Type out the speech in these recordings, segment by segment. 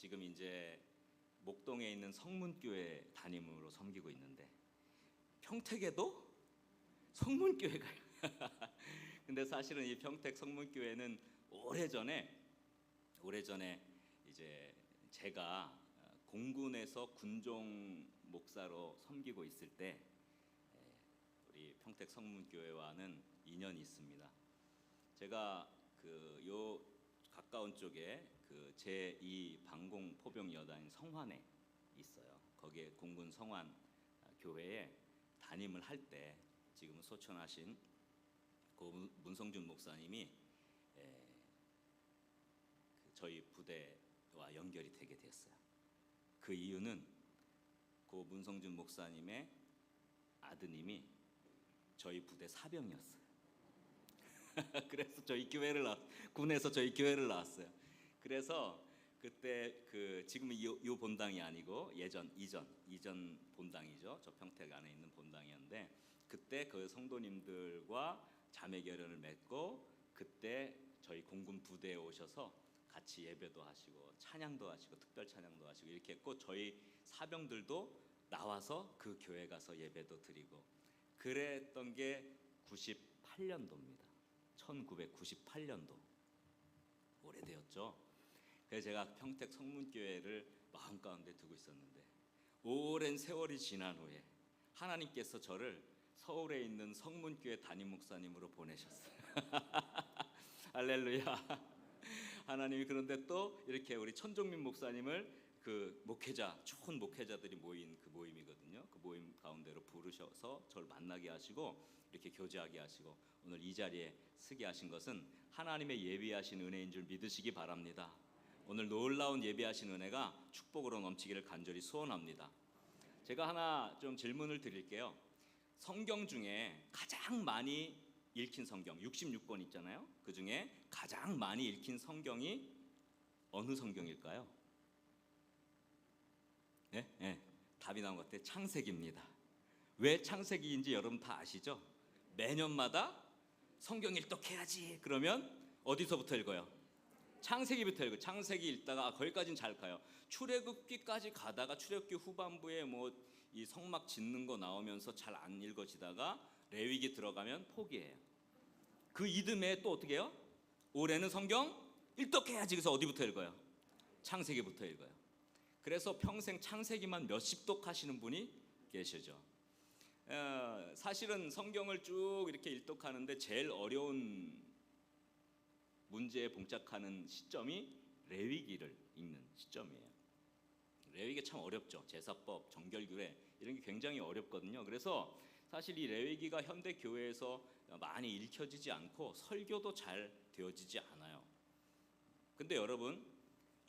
지금 이제 목동에 있는 성문교회 담임으로 섬기고 있는데 평택에도 성문교회가요. 근데 사실은 이 평택 성문교회는 오래전에 이제 제가 공군에서 군종 목사로 섬기고 있을 때 우리 평택 성문교회와는 인연이 있습니다. 제가 요 가까운 쪽에 제2 방공 포병 여단인 성환에 있어요. 거기에 공군 성환 교회에 담임을 할 때 지금은 소천하신 문성준 목사님이 저희 부대와 연결이 되게 됐어요. 그 이유는 문성준 목사님의 아드님이 저희 부대 사병이었어요. 그래서 군에서 저희 교회를 나왔어요. 그래서 그때 지금은 이 본당이 아니고 이전 본당이죠. 저 평택 안에 있는 본당이었는데 그때 그 성도님들과 자매 결연을 맺고 그때 저희 공군 부대에 오셔서 같이 예배도 하시고 찬양도 하시고 특별 찬양도 하시고 이렇게 했고 저희 사병들도 나와서 그 교회 가서 예배도 드리고 그랬던 게 98년도입니다. 1998년도 오래되었죠. 그래서 제가 평택 성문교회를 마음 가운데 두고 있었는데 오랜 세월이 지난 후에 하나님께서 저를 서울에 있는 성문교회 담임 목사님으로 보내셨어요. 할렐루야. 하나님이 그런데 또 이렇게 우리 천종민 목사님을 좋은 목회자들이 모인 그 모임이거든요. 그 모임 가운데로 부르셔서 저를 만나게 하시고 이렇게 교제하게 하시고 오늘 이 자리에 서게 하신 것은 하나님의 예비하신 은혜인 줄 믿으시기 바랍니다. 오늘 놀라운 예비하신 은혜가 축복으로 넘치기를 간절히 소원합니다. 제가 하나 좀 질문을 드릴게요. 성경 중에 가장 많이 읽힌 성경 66권 있잖아요. 그 중에 가장 많이 읽힌 성경이 어느 성경일까요? 네? 답이 나온 것 같아요. 창세기입니다. 왜 창세기인지 여러분 다 아시죠? 매년마다 성경 일독해야지 그러면 어디서부터 읽어요? 창세기부터 읽어요. 창세기 읽다가 거기까지는 잘 가요. 출애굽기까지 가다가 출애굽기 후반부에 이 성막 짓는 거 나오면서 잘 안 읽어지다가 레위기 들어가면 포기해요. 그 이듬해 또 어떻게 해요? 올해는 성경 일독해야지. 그래서 어디부터 읽어요? 창세기부터 읽어요. 그래서 평생 창세기만 몇십 독 하시는 분이 계시죠. 사실은 성경을 쭉 이렇게 일독하는데 제일 어려운 문제에 봉착하는 시점이 레위기를 읽는 시점이에요. 레위기가 참 어렵죠. 제사법, 정결규례 이런 게 굉장히 어렵거든요. 그래서 사실 이 레위기가 현대 교회에서 많이 읽혀지지 않고 설교도 잘 되어지지 않아요. 근데 여러분,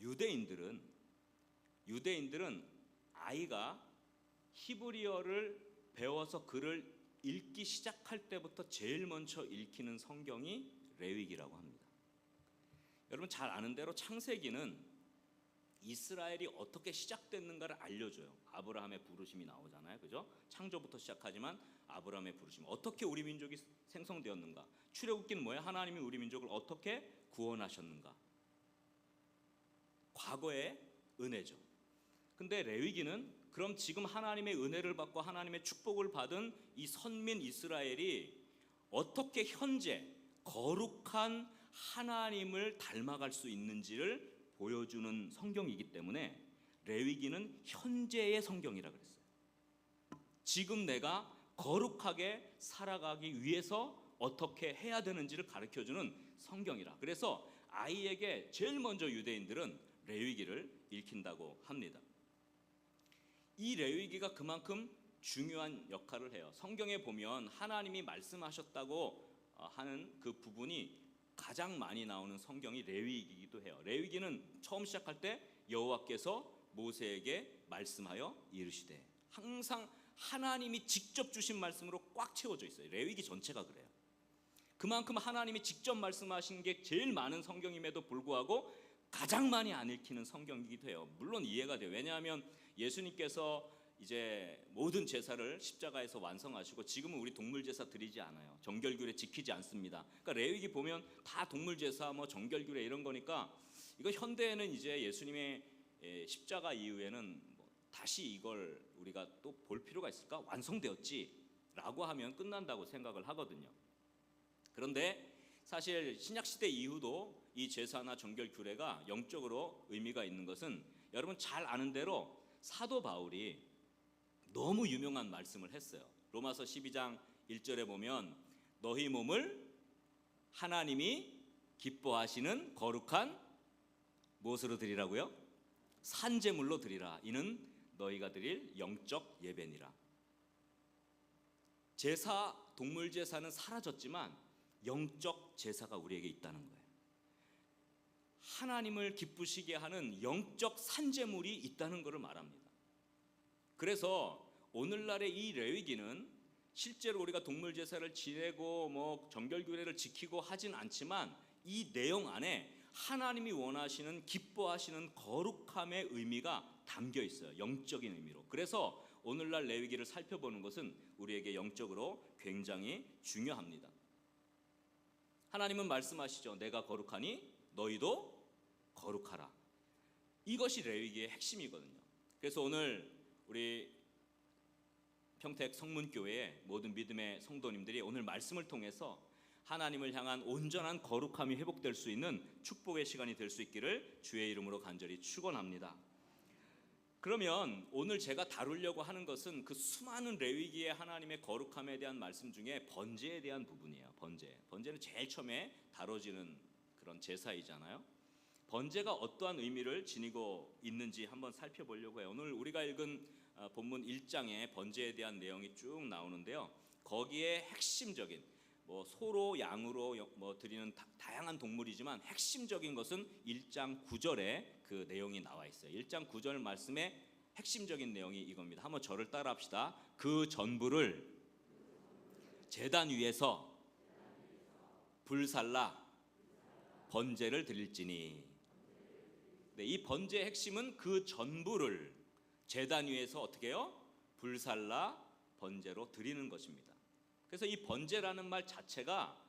유대인들은 아이가 히브리어를 배워서 글을 읽기 시작할 때부터 제일 먼저 읽히는 성경이 레위기라고 합니다. 여러분 잘 아는 대로 창세기는 이스라엘이 어떻게 시작됐는가를 알려줘요. 아브라함의 부르심이 나오잖아요. 그죠? 창조부터 시작하지만 아브라함의 부르심. 어떻게 우리 민족이 생성되었는가? 출애굽기는 뭐예요? 하나님이 우리 민족을 어떻게 구원하셨는가? 과거의 은혜죠. 근데 레위기는 그럼 지금 하나님의 은혜를 받고 하나님의 축복을 받은 이 선민 이스라엘이 어떻게 현재 거룩한 하나님을 닮아갈 수 있는지를 보여주는 성경이기 때문에 레위기는 현재의 성경이라 그랬어요. 지금 내가 거룩하게 살아가기 위해서 어떻게 해야 되는지를 가르쳐주는 성경이라. 그래서 아이에게 제일 먼저 유대인들은 레위기를 읽힌다고 합니다. 이 레위기가 그만큼 중요한 역할을 해요. 성경에 보면 하나님이 말씀하셨다고 하는 그 부분이 가장 많이 나오는 성경이 레위기이기도 해요. 레위기는 처음 시작할 때 여호와께서 모세에게 말씀하여 이르시되, 항상 하나님이 직접 주신 말씀으로 꽉 채워져 있어요. 레위기 전체가 그래요. 그만큼 하나님이 직접 말씀하신 게 제일 많은 성경임에도 불구하고 가장 많이 안 읽히는 성경이기도 해요. 물론 이해가 돼요. 왜냐하면 예수님께서 이제 모든 제사를 십자가에서 완성하시고 지금은 우리 동물 제사 드리지 않아요. 정결규례 지키지 않습니다. 그러니까 레위기 보면 다 동물 제사, 정결규례 이런 거니까 이거 현대에는 이제 예수님의 십자가 이후에는 뭐 다시 이걸 우리가 또 볼 필요가 있을까? 완성되었지라고 하면 끝난다고 생각을 하거든요. 그런데 사실 신약시대 이후도 이 제사나 정결 규례가 영적으로 의미가 있는 것은 여러분 잘 아는 대로 사도 바울이 너무 유명한 말씀을 했어요. 로마서 12장 1절에 보면 너희 몸을 하나님이 기뻐하시는 거룩한 무엇으로 드리라고요? 산제물로 드리라. 이는 너희가 드릴 영적 예배니라. 제사, 동물 제사는 사라졌지만 영적 제사가 우리에게 있다는 거예요. 하나님을 기쁘시게 하는 영적 산제물이 있다는 것을 말합니다. 그래서 오늘날의 이 레위기는 실제로 우리가 동물 제사를 지내고 뭐 정결 규례를 지키고 하진 않지만 이 내용 안에 하나님이 원하시는 기뻐하시는 거룩함의 의미가 담겨 있어요. 영적인 의미로. 그래서 오늘날 레위기를 살펴보는 것은 우리에게 영적으로 굉장히 중요합니다. 하나님은 말씀하시죠. 내가 거룩하니 너희도 거룩하라. 이것이 레위기의 핵심이거든요. 그래서 오늘 우리 평택 성문교회의 모든 믿음의 성도님들이 오늘 말씀을 통해서 하나님을 향한 온전한 거룩함이 회복될 수 있는 축복의 시간이 될 수 있기를 주의 이름으로 간절히 축원합니다. 그러면 오늘 제가 다루려고 하는 것은 그 수많은 레위기의 하나님의 거룩함에 대한 말씀 중에 번제에 대한 부분이에요. 번제는 제일 처음에 다뤄지는 그런 제사이잖아요. 번제가 어떠한 의미를 지니고 있는지 한번 살펴보려고 해요. 오늘 우리가 읽은 본문 1장에 번제에 대한 내용이 쭉 나오는데요. 거기에 핵심적인 뭐 소로 양으로 뭐 드리는 다양한 동물이지만 핵심적인 것은 1장 9절에 그 내용이 나와 있어요. 1장 9절 말씀의 핵심적인 내용이 이겁니다. 한번 저를 따라합시다. 그 전부를 제단 위에서 불살라 번제를 드릴지니. 네, 이 번제의 핵심은 그 전부를 제단 위에서 어떻게 해요? 불살라 번제로 드리는 것입니다. 그래서 이 번제라는 말 자체가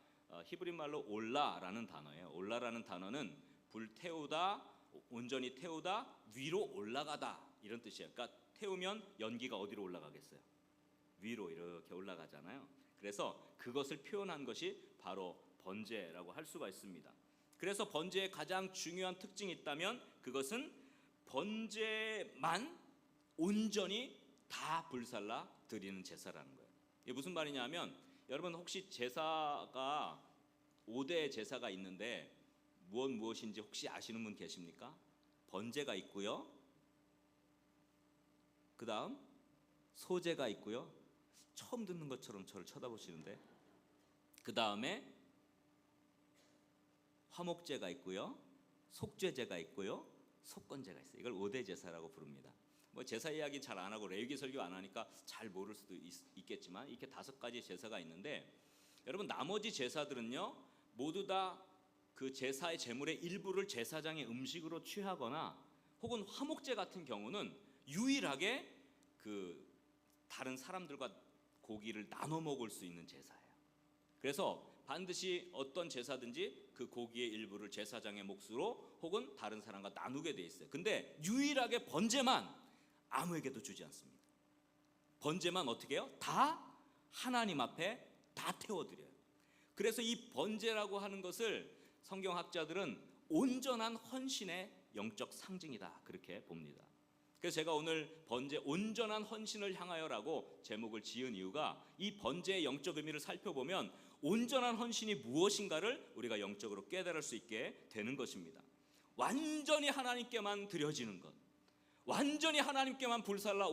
히브리 말로 올라라는 단어예요. 올라라는 단어는 불태우다, 온전히 태우다, 위로 올라가다 이런 뜻이에요. 그러니까 태우면 연기가 어디로 올라가겠어요? 위로 이렇게 올라가잖아요. 그래서 그것을 표현한 것이 바로 번제라고 할 수가 있습니다. 그래서 번제의 가장 중요한 특징이 있다면 그것은 번제만 온전히 다 불살라 드리는 제사라는 거예요. 이게 무슨 말이냐면 여러분 혹시 제사가 5대 제사가 있는데 무엇인지 혹시 아시는 분 계십니까? 번제가 있고요. 그 다음 소제가 있고요. 처음 듣는 것처럼 저를 쳐다보시는데 그 다음에 화목제가 있고요. 속죄제가 있고요. 속건제가 있어요. 이걸 5대 제사라고 부릅니다. 뭐 제사 이야기 잘 안 하고 레위기 설교 안 하니까 잘 모를 수도 있겠지만 이렇게 5가지 제사가 있는데 여러분 나머지 제사들은요 모두 다 그 제사의 제물의 일부를 제사장의 음식으로 취하거나 혹은 화목제 같은 경우는 유일하게 그 다른 사람들과 고기를 나눠 먹을 수 있는 제사예요. 그래서 반드시 어떤 제사든지 그 고기의 일부를 제사장의 몫으로 혹은 다른 사람과 나누게 돼 있어요. 근데 유일하게 번제만 아무에게도 주지 않습니다. 번제만 어떻게 해요? 다 하나님 앞에 다 태워드려요. 그래서 이 번제라고 하는 것을 성경학자들은 온전한 헌신의 영적 상징이다 그렇게 봅니다. 그래서 제가 오늘 번제 온전한 헌신을 향하여라고 제목을 지은 이유가 이 번제의 영적 의미를 살펴보면 온전한 헌신이 무엇인가를 우리가 영적으로 깨달을 수 있게 되는 것입니다. 완전히 하나님께만 드려지는 것, 완전히 하나님께만 불살라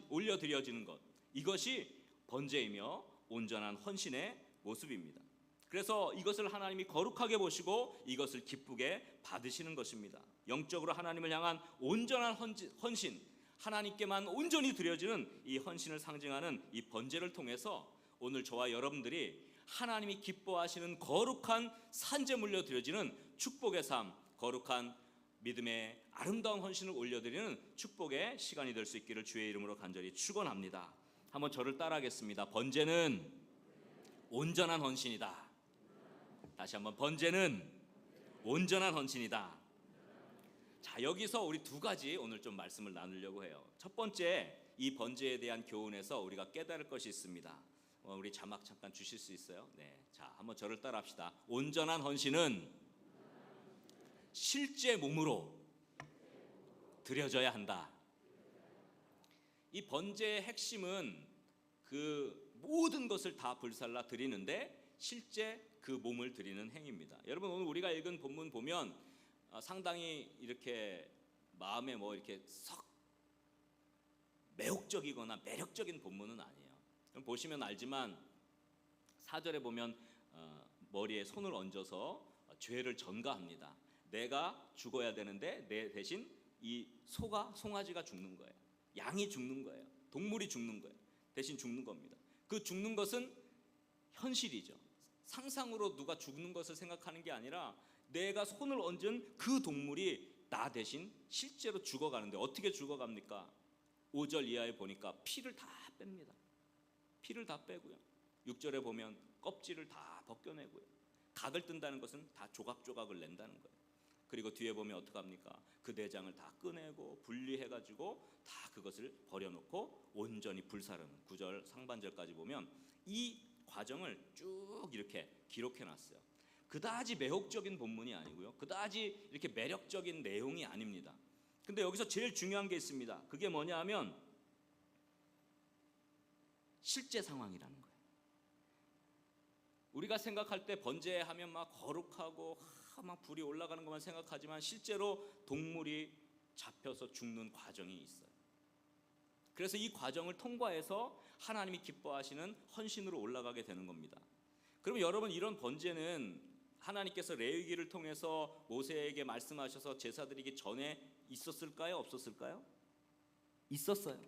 올려드려지는 것, 이것이 번제이며 온전한 헌신의 모습입니다. 그래서 이것을 하나님이 거룩하게 보시고 이것을 기쁘게 받으시는 것입니다. 영적으로 하나님을 향한 온전한 헌신, 하나님께만 온전히 드려지는 이 헌신을 상징하는 이 번제를 통해서 오늘 저와 여러분들이 하나님이 기뻐하시는 거룩한 산제물로 드려지는 축복의 삶, 거룩한 믿음의 아름다운 헌신을 올려드리는 축복의 시간이 될 수 있기를 주의 이름으로 간절히 축원합니다. 한번 저를 따라하겠습니다. 번제는 온전한 헌신이다. 다시 한번 번제는 온전한 헌신이다. 자, 여기서 우리 두 가지 오늘 좀 말씀을 나누려고 해요. 첫 번째, 이 번제에 대한 교훈에서 우리가 깨달을 것이 있습니다. 우리 자막 잠깐 주실 수 있어요? 네, 자, 한번 저를 따라합시다. 온전한 헌신은 실제 몸으로 드려져야 한다. 이 번제의 핵심은 그 모든 것을 다 불살라 드리는데 실제 그 몸을 드리는 행위입니다. 여러분, 오늘 우리가 읽은 본문 보면 상당히 이렇게 마음에 뭐 이렇게 썩 매혹적이거나 매력적인 본문은 아니에요. 그럼 보시면 알지만 4절에 보면 머리에 손을 얹어서 죄를 전가합니다. 내가 죽어야 되는데 내 대신 이 송아지가 죽는 거예요. 양이 죽는 거예요. 동물이 죽는 거예요. 대신 죽는 겁니다. 그 죽는 것은 현실이죠. 상상으로 누가 죽는 것을 생각하는 게 아니라 내가 손을 얹은 그 동물이 나 대신 실제로 죽어가는데 어떻게 죽어갑니까? 5절 이하에 보니까 피를 다 뺍니다. 피를 다 빼고요. 6절에 보면 껍질을 다 벗겨내고요. 각을 뜬다는 것은 다 조각조각을 낸다는 거예요. 그리고 뒤에 보면 어떡합니까? 그 내장을 다 꺼내고 분리해가지고 다 그것을 버려놓고 온전히 불사르는 9절 상반절까지 보면 이 과정을 쭉 이렇게 기록해놨어요. 그다지 매혹적인 본문이 아니고요. 그다지 이렇게 매력적인 내용이 아닙니다. 근데 여기서 제일 중요한 게 있습니다. 그게 뭐냐 하면 실제 상황이라는 거예요. 우리가 생각할 때 번제하면 막 거룩하고 막 불이 올라가는 것만 생각하지만 실제로 동물이 잡혀서 죽는 과정이 있어요. 그래서 이 과정을 통과해서 하나님이 기뻐하시는 헌신으로 올라가게 되는 겁니다. 그럼 여러분, 이런 번제는 하나님께서 레위기를 통해서 모세에게 말씀하셔서 제사 드리기 전에 있었을까요? 없었을까요? 있었어요.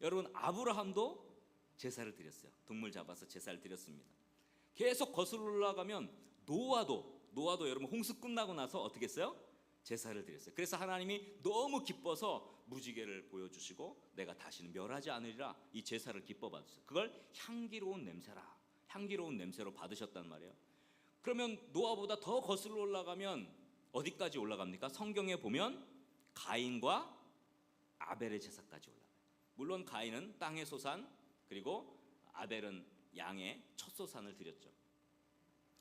여러분, 아브라함도 제사를 드렸어요. 동물 잡아서 제사를 드렸습니다. 계속 거슬러 올라가면 노아도 여러분 홍수 끝나고 나서 어떻게 했어요? 제사를 드렸어요. 그래서 하나님이 너무 기뻐서 무지개를 보여주시고 내가 다시는 멸하지 않으리라 이 제사를 기뻐 받으셨어요. 그걸 향기로운 냄새로 받으셨단 말이에요. 그러면 노아보다 더 거슬러 올라가면 어디까지 올라갑니까? 성경에 보면 가인과 아벨의 제사까지 올라가요. 물론 가인은 땅의 소산, 그리고 아벨은 양의 첫 소산을 드렸죠.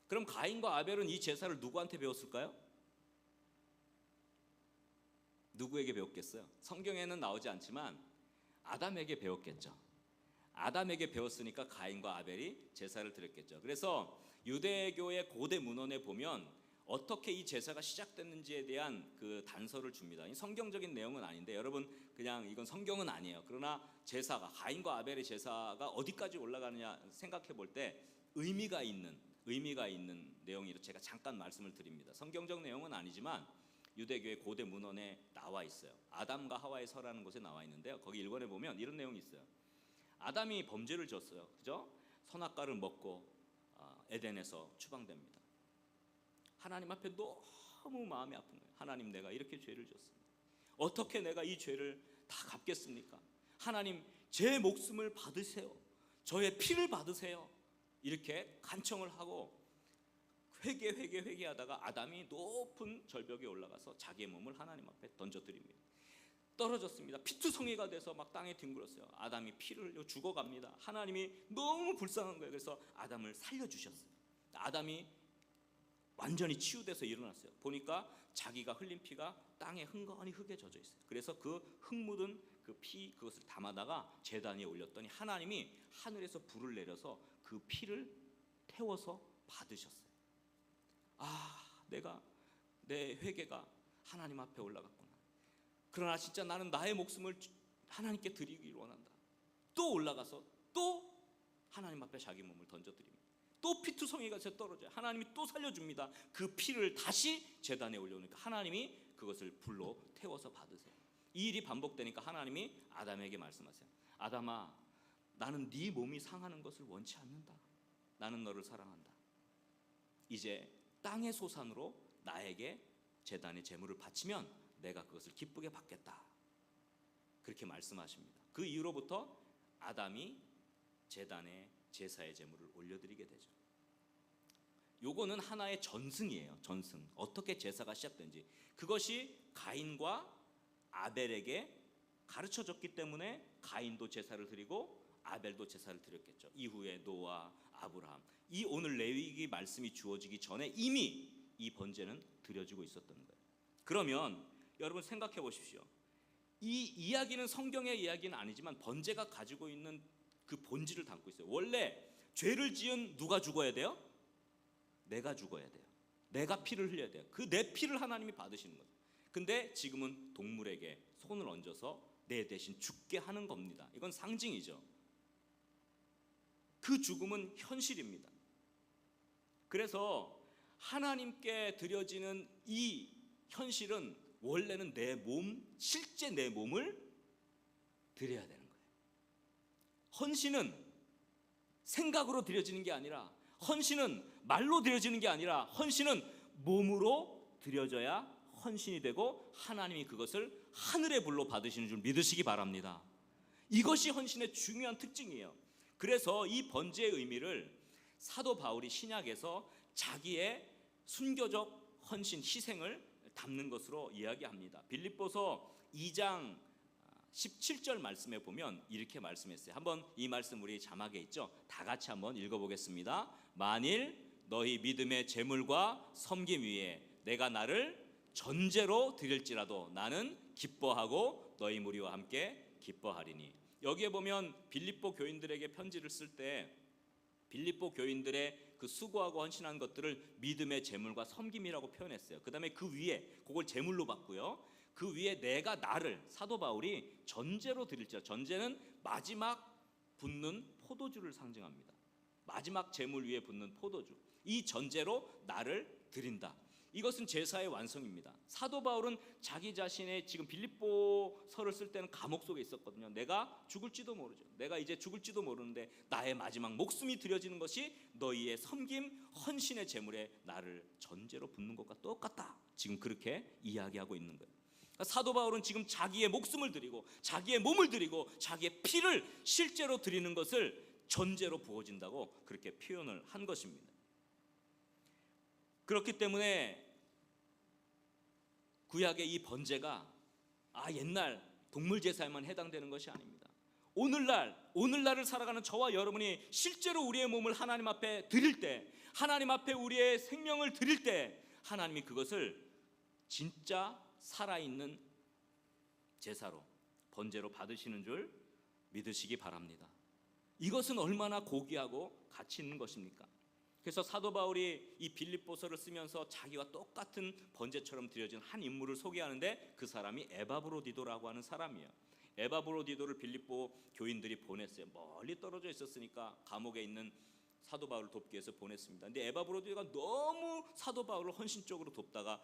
그럼 가인과 아벨은 이 제사를 누구한테 배웠을까요? 누구에게 배웠겠어요? 성경에는 나오지 않지만 아담에게 배웠겠죠. 아담에게 배웠으니까 가인과 아벨이 제사를 드렸겠죠. 그래서 유대교의 고대 문헌에 보면 어떻게 이 제사가 시작됐는지에 대한 그 단서를 줍니다. 성경적인 내용은 아닌데 여러분, 그냥 이건 성경은 아니에요. 그러나 제사가, 가인과 아벨의 제사가 어디까지 올라가느냐 생각해 볼 때 의미가 있는 내용이라 제가 잠깐 말씀을 드립니다. 성경적 내용은 아니지만 유대교의 고대 문헌에 나와 있어요. 아담과 하와의 서라는 곳에 나와 있는데요. 거기 1권에 보면 이런 내용이 있어요. 아담이 범죄를 졌어요. 그죠? 선악과를 먹고 에덴에서 추방됩니다. 하나님 앞에 너무 마음이 아픈 거예요. 하나님, 내가 이렇게 죄를 졌습니다. 어떻게 내가 이 죄를 다 갚겠습니까? 하나님, 제 목숨을 받으세요. 저의 피를 받으세요. 이렇게 간청을 하고 회개하다가 아담이 높은 절벽에 올라가서 자기의 몸을 하나님 앞에 던져드립니다. 떨어졌습니다. 피투성이가 돼서 막 땅에 뒹굴었어요. 아담이 피를 흘려 죽어갑니다. 하나님이 너무 불쌍한 거예요. 그래서 아담을 살려주셨어요. 아담이 완전히 치유돼서 일어났어요. 보니까 자기가 흘린 피가 땅에 흥건히 흙에 젖어 있어요. 그래서 그 흙 묻은 그 피, 그것을 담아다가 제단 위에 올렸더니 하나님이 하늘에서 불을 내려서 그 피를 태워서 받으셨어요. 내 회개가 하나님 앞에 올라갔구나. 그러나 진짜 나는 나의 목숨을 하나님께 드리기를 원한다. 또 올라가서 또 하나님 앞에 자기 몸을 던져드립니다. 또 피투성이가 떨어져요. 하나님이 또 살려줍니다. 그 피를 다시 제단에 올려놓으니까 하나님이 그것을 불로 태워서 받으세요. 이 일이 반복되니까 하나님이 아담에게 말씀하세요. 아담아, 나는 네 몸이 상하는 것을 원치 않는다. 나는 너를 사랑한다. 이제 땅의 소산으로 나에게 제단의 제물을 바치면 내가 그것을 기쁘게 받겠다. 그렇게 말씀하십니다. 그 이후로부터 아담이 제단에 제사의 제물을 올려드리게 되죠. 요거는 하나의 전승이에요. 전승. 어떻게 제사가 시작된지. 그것이 가인과 아벨에게 가르쳐졌기 때문에 가인도 제사를 드리고 아벨도 제사를 드렸겠죠. 이후에 노아, 아브라함. 이 오늘 레위기 말씀이 주어지기 전에 이미 이 번제는 드려지고 있었던 거예요. 그러면 여러분 생각해 보십시오. 이 이야기는 성경의 이야기는 아니지만 번제가 가지고 있는 그 본질을 담고 있어요. 원래 죄를 지은 누가 죽어야 돼요? 내가 죽어야 돼요. 내가 피를 흘려야 돼요. 그 내 피를 하나님이 받으시는 거죠. 근데 지금은 동물에게 손을 얹어서 내 대신 죽게 하는 겁니다. 이건 상징이죠. 그 죽음은 현실입니다. 그래서 하나님께 드려지는 이 현실은 원래는 내 몸, 실제 내 몸을 드려야 되는 거예요. 헌신은 생각으로 드려지는 게 아니라, 헌신은 말로 드려지는 게 아니라, 헌신은 몸으로 드려져야 헌신이 되고 하나님이 그것을 하늘의 불로 받으시는 줄 믿으시기 바랍니다. 이것이 헌신의 중요한 특징이에요. 그래서 이 번제의 의미를 사도 바울이 신약에서 자기의 순교적 헌신, 희생을 담는 것으로 이야기합니다. 빌립보서 2장 17절 말씀에 보면 이렇게 말씀했어요. 한번 이 말씀 우리 자막에 있죠? 다 같이 한번 읽어보겠습니다. 만일 너희 믿음의 제물과 섬김 위에 내가 나를 전제로 드릴지라도 나는 기뻐하고 너희 무리와 함께 기뻐하리니. 여기에 보면 빌립보 교인들에게 편지를 쓸 때 빌립보 교인들의 그 수고하고 헌신한 것들을 믿음의 제물과 섬김이라고 표현했어요. 그 다음에 그 위에 그걸 제물로 받고요. 그 위에 내가 나를 사도 바울이 전제로 드릴지라. 전제는 마지막 붓는 포도주를 상징합니다. 마지막 제물 위에 붓는 포도주. 이 전제로 나를 드린다. 이것은 제사의 완성입니다. 사도 바울은 자기 자신의 지금 빌립보서를 쓸 때는 감옥 속에 있었거든요. 내가 죽을지도 모르죠. 내가 이제 죽을지도 모르는데 나의 마지막 목숨이 드려지는 것이 너희의 섬김, 헌신의 제물에 나를 전제로 붓는 것과 똑같다. 지금 그렇게 이야기하고 있는 거예요. 그러니까 사도 바울은 지금 자기의 목숨을 드리고 자기의 몸을 드리고 자기의 피를 실제로 드리는 것을 전제로 부어진다고 그렇게 표현을 한 것입니다. 그렇기 때문에 구약의 이 번제가 옛날 동물 제사에만 해당되는 것이 아닙니다. 오늘날을 살아가는 저와 여러분이 실제로 우리의 몸을 하나님 앞에 드릴 때, 하나님 앞에 우리의 생명을 드릴 때 하나님이 그것을 진짜 살아있는 제사로, 번제로 받으시는 줄 믿으시기 바랍니다. 이것은 얼마나 고귀하고 가치 있는 것입니까? 그래서 사도 바울이 이 빌립보서를 쓰면서 자기와 똑같은 번제처럼 드려진 한 인물을 소개하는데 그 사람이 에바브로디도라고 하는 사람이에요. 에바브로디도를 빌립보 교인들이 보냈어요. 멀리 떨어져 있었으니까 감옥에 있는 사도 바울을 돕기 위해서 보냈습니다. 근데 에바브로디도가 너무 사도 바울을 헌신적으로 돕다가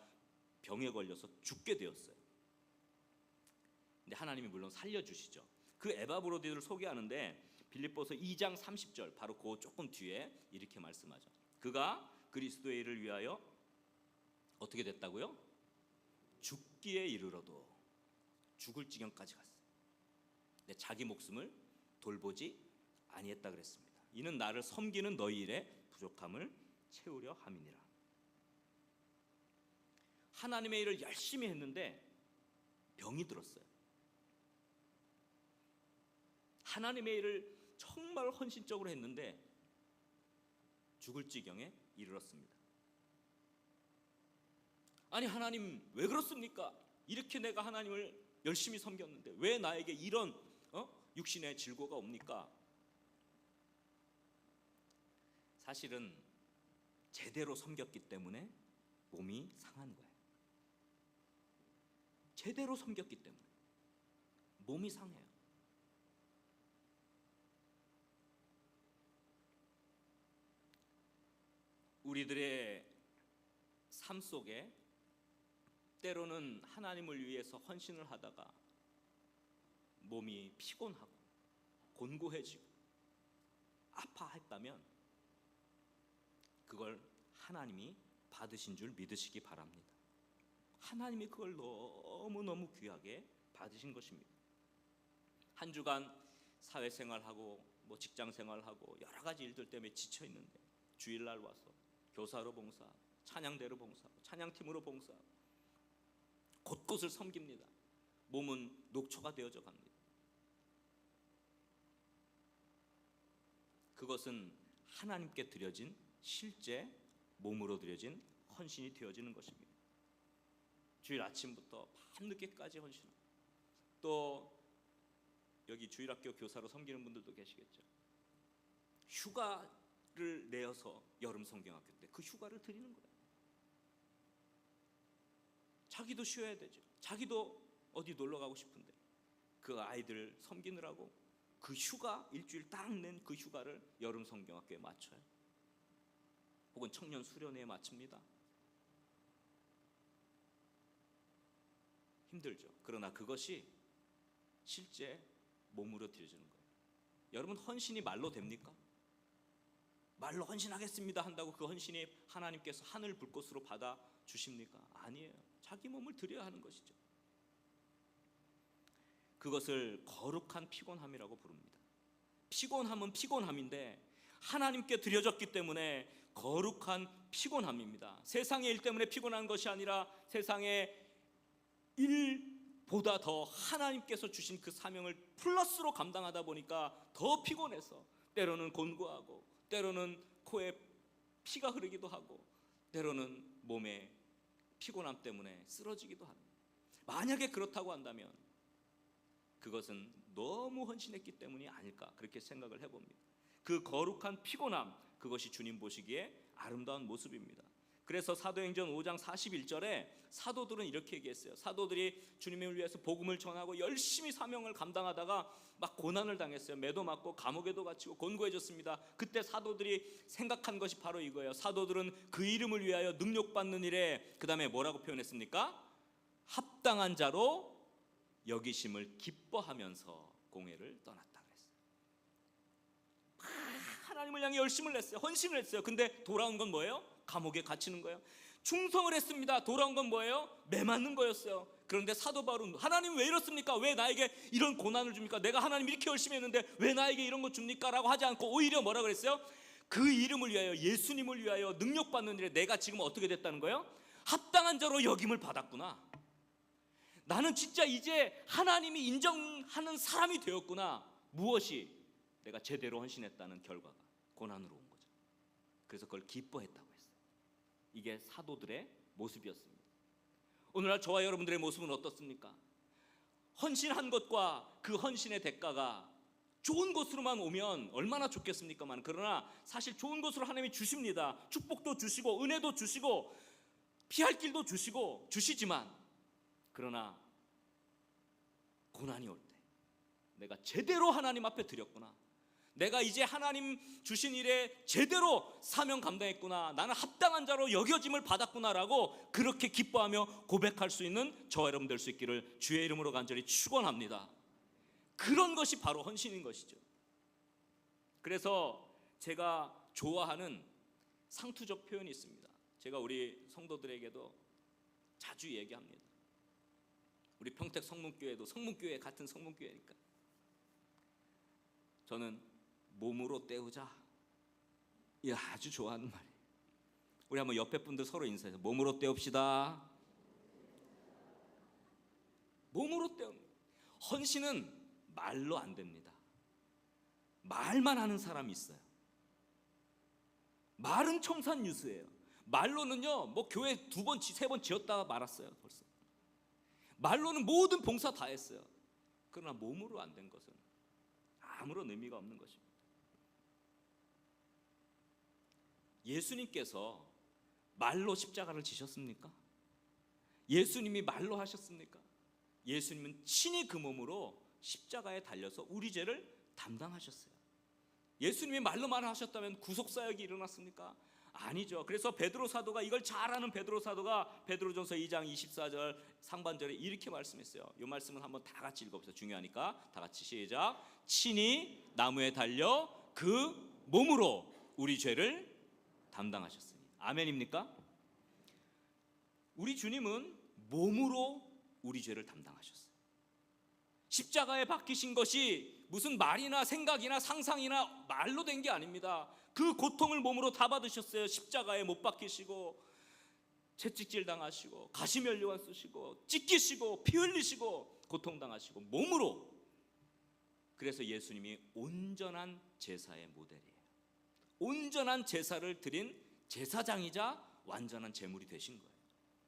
병에 걸려서 죽게 되었어요. 근데 하나님이 물론 살려주시죠. 그 에바브로디도를 소개하는데 빌립보서 2장 30절 바로 그 조금 뒤에 이렇게 말씀하죠. 그가 그리스도의 일을 위하여 어떻게 됐다고요? 죽기에 이르러도 죽을 지경까지 갔어요. 근데 자기 목숨을 돌보지 아니했다 그랬습니다. 이는 나를 섬기는 너희 일의 부족함을 채우려 함이니라. 하나님의 일을 열심히 했는데 병이 들었어요. 하나님의 일을 정말 헌신적으로 했는데 죽을 지경에 이르렀습니다. 아니 하나님 왜 그렇습니까? 이렇게 내가 하나님을 열심히 섬겼는데 왜 나에게 이런 육신의 질고가 옵니까? 사실은 제대로 섬겼기 때문에 몸이 상한 거예요. 제대로 섬겼기 때문에 몸이 상해요. 우리들의 삶 속에 때로는 하나님을 위해서 헌신을 하다가 몸이 피곤하고 곤고해지고 아파했다면 그걸 하나님이 받으신 줄 믿으시기 바랍니다. 하나님이 그걸 너무너무 귀하게 받으신 것입니다. 한 주간 사회생활하고 직장생활하고 여러 가지 일들 때문에 지쳐 있는데 주일날 와서 교사로 봉사하고 찬양대로 봉사하고 찬양팀으로 봉사하고 곳곳을 섬깁니다. 몸은 녹초가 되어져 갑니다. 그것은 하나님께 드려진 실제 몸으로 드려진 헌신이 되어지는 것입니다. 주일 아침부터 밤늦게까지 헌신하고, 또 여기 주일학교 교사로 섬기는 분들도 계시겠죠. 휴가를 내어서 여름 성경학교 때 그 휴가를 드리는 거예요. 자기도 쉬어야 되죠. 자기도 어디 놀러 가고 싶은데 그 아이들 섬기느라고 그 휴가, 일주일 딱 낸 그 휴가를 여름 성경학교에 맞춰요. 혹은 청년 수련회에 마칩니다. 힘들죠. 그러나 그것이 실제 몸으로 드려지는 거예요. 여러분, 헌신이 말로 됩니까? 말로 헌신하겠습니다 한다고 그 헌신이 하나님께서 하늘 불꽃으로 받아 주십니까? 아니에요. 자기 몸을 드려야 하는 것이죠. 그것을 거룩한 피곤함이라고 부릅니다. 피곤함은 피곤함인데 하나님께 드려졌기 때문에 거룩한 피곤함입니다. 세상의 일 때문에 피곤한 것이 아니라 세상의 일보다 더 하나님께서 주신 그 사명을 플러스로 감당하다 보니까 더 피곤해서 때로는 곤고하고, 때로는 코에 피가 흐르기도 하고, 때로는 몸에 피곤함 때문에 쓰러지기도 합니다. 만약에 그렇다고 한다면 그것은 너무 헌신했기 때문이 아닐까, 그렇게 생각을 해봅니다. 그 거룩한 피곤함, 그것이 주님 보시기에 아름다운 모습입니다. 그래서 사도행전 5장 41절에 사도들은 이렇게 얘기했어요. 사도들이 주님을 위해서 복음을 전하고 열심히 사명을 감당하다가 막 고난을 당했어요. 매도 맞고 감옥에도 갇히고 곤고해졌습니다. 그때 사도들이 생각한 것이 바로 이거예요. 사도들은 그 이름을 위하여 능력받는 일에, 그 다음에 뭐라고 표현했습니까? 합당한 자로 여기심을 기뻐하면서 공회를 떠났다 그랬어요. 하나님을 향해 열심을 냈어요. 헌신을 했어요. 근데 돌아온 건 뭐예요? 감옥에 갇히는 거예요. 충성을 했습니다. 돌아온 건 뭐예요? 매 맞는 거였어요. 그런데 사도 바울은 하나님 왜 이렇습니까? 왜 나에게 이런 고난을 줍니까? 내가 하나님 이렇게 열심히 했는데 왜 나에게 이런 거 줍니까? 라고 하지 않고 오히려 뭐라 그랬어요? 그 이름을 위하여, 예수님을 위하여 능력받는 일에 내가 지금 어떻게 됐다는 거예요? 합당한 자로 여김을 받았구나. 나는 진짜 이제 하나님이 인정하는 사람이 되었구나. 무엇이? 내가 제대로 헌신했다는 결과가 고난으로 온 거죠. 그래서 그걸 기뻐했다고 했어요. 이게 사도들의 모습이었습니다. 오늘날 저와 여러분들의 모습은 어떻습니까? 헌신한 것과 그 헌신의 대가가 좋은 곳으로만 오면 얼마나 좋겠습니까만, 그러나 사실 좋은 곳으로 하나님이 주십니다. 축복도 주시고 은혜도 주시고 피할 길도 주시고 주시지만, 그러나 고난이 올 때 내가 제대로 하나님 앞에 드렸구나, 내가 이제 하나님 주신 일에 제대로 사명 감당했구나, 나는 합당한 자로 여겨짐을 받았구나라고 그렇게 기뻐하며 고백할 수 있는 저와 여러분 될 수 있기를 주의 이름으로 간절히 축원합니다. 그런 것이 바로 헌신인 것이죠. 그래서 제가 좋아하는 상투적 표현이 있습니다. 제가 우리 성도들에게도 자주 얘기합니다. 우리 평택 성문교회도 성문교회 같은 성문교회니까 저는 몸으로 때우자, 이 아주 좋아하는 말이에요. 우리 한번 옆에 분들 서로 인사해서 몸으로 때웁시다. 몸으로 때웁니다. 헌신은 말로 안 됩니다. 말만 하는 사람이 있어요. 말은 청산유수예요. 말로는요, 뭐 교회 2번, 3번 지었다가 말았어요. 벌써 말로는 모든 봉사 다 했어요. 그러나 몸으로 안 된 것은 아무런 의미가 없는 것입니다. 예수님께서 말로 십자가를 지셨습니까? 예수님이 말로 하셨습니까? 예수님은 친히 그 몸으로 십자가에 달려서 우리 죄를 담당하셨어요. 예수님이 말로만 하셨다면 구속사역이 일어났습니까? 아니죠. 그래서 베드로 사도가, 이걸 잘 아는 베드로 사도가 베드로전서 2장 24절 상반절에 이렇게 말씀했어요. 이 말씀은 한번 다 같이 읽어보세요. 중요하니까 다 같이 시작. 친히 나무에 달려 그 몸으로 우리 죄를 담당하셨으니. 아멘입니까? 우리 주님은 몸으로 우리 죄를 담당하셨어요. 십자가에 박히신 것이 무슨 말이나 생각이나 상상이나 말로 된 게 아닙니다. 그 고통을 몸으로 다 받으셨어요. 십자가에 못 박히시고 채찍질 당하시고 가시면류관 쓰시고 찢기시고 피 흘리시고 고통당하시고 몸으로. 그래서 예수님이 온전한 제사의 모델이에요. 온전한 제사를 드린 제사장이자 완전한 제물이 되신 거예요.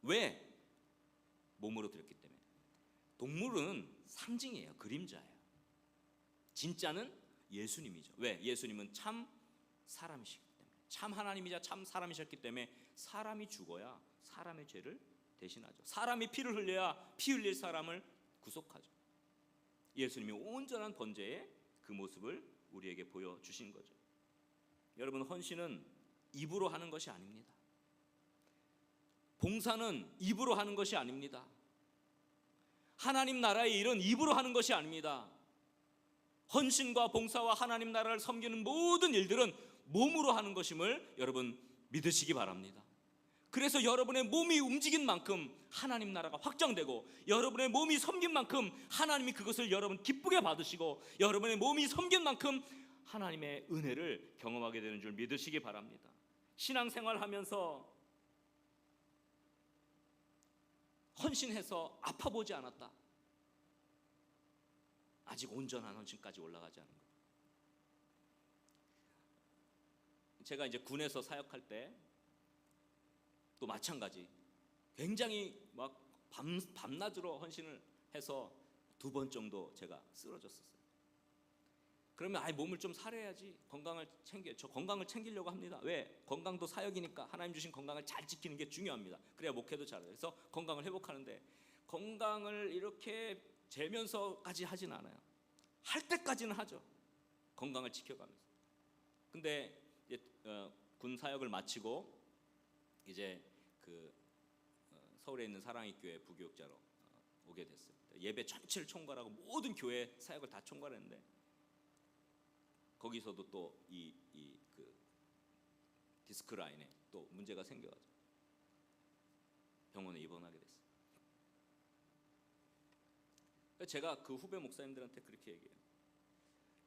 왜? 몸으로 드렸기 때문에. 동물은 상징이에요. 그림자예요. 진짜는 예수님이죠. 왜? 예수님은 참 사람이시기 때문에, 참 하나님이자 참 사람이셨기 때문에 사람이 죽어야 사람의 죄를 대신하죠. 사람이 피를 흘려야 피 흘릴 사람을 구속하죠. 예수님이 온전한 번제의 그 모습을 우리에게 보여주신 거죠. 여러분, 헌신은 입으로 하는 것이 아닙니다. 봉사는 입으로 하는 것이 아닙니다. 하나님 나라의 일은 입으로 하는 것이 아닙니다. 헌신과 봉사와 하나님 나라를 섬기는 모든 일들은 몸으로 하는 것임을 여러분 믿으시기 바랍니다. 그래서 여러분의 몸이 움직인 만큼 하나님 나라가 확장되고, 여러분의 몸이 섬긴 만큼 하나님이 그것을 여러분 기쁘게 받으시고, 여러분의 몸이 섬긴 만큼 하나님의 은혜를 경험하게 되는 줄 믿으시기 바랍니다. 신앙생활 하면서 헌신해서 아파보지 않았다. 아직 온전한 헌신까지 올라가지 않은 거예요. 제가 이제 군에서 사역할 때 또 마찬가지, 굉장히 막 밤낮으로 헌신을 해서 2번 정도 제가 쓰러졌었어요. 그러면 몸을 좀 살해야지, 건강을 저 건강을 챙기려고 합니다. 왜? 건강도 사역이니까 하나님 주신 건강을 잘 지키는 게 중요합니다. 그래야 목회도 잘해요. 그래서 건강을 회복하는데, 건강을 이렇게 재면서까지 하진 않아요. 할 때까지는 하죠. 건강을 지켜가면서. 근데 이제 군 사역을 마치고 이제 서울에 있는 사랑의 교회 부교육자로 오게 됐어요. 예배 전체를 총괄하고 모든 교회 사역을 다 총괄했는데, 거기서도 또 이 디스크 라인에 또 문제가 생겨가지고 병원에 입원하게 됐어요. 제가 그 후배 목사님들한테 그렇게 얘기해요.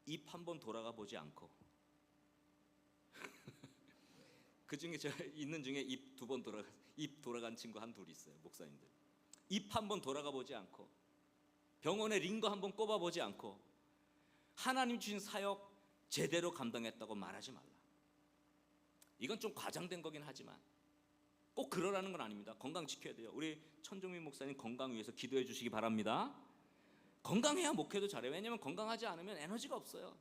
입 한 번 돌아가 보지 않고 그 중에 제가 있는 중에 입 돌아간 친구 둘 있어요. 목사님들. 입 한 번 돌아가 보지 않고, 병원에 링거 한 번 꼽아 보지 않고, 하나님 주신 사역 제대로 감당했다고 말하지 말라. 이건 좀 과장된 거긴 하지만 꼭 그러라는 건 아닙니다. 건강 지켜야 돼요. 우리 천종민 목사님 건강 위해서 기도해 주시기 바랍니다. 건강해야 목회도 잘해요. 왜냐면 건강하지 않으면 에너지가 없어요.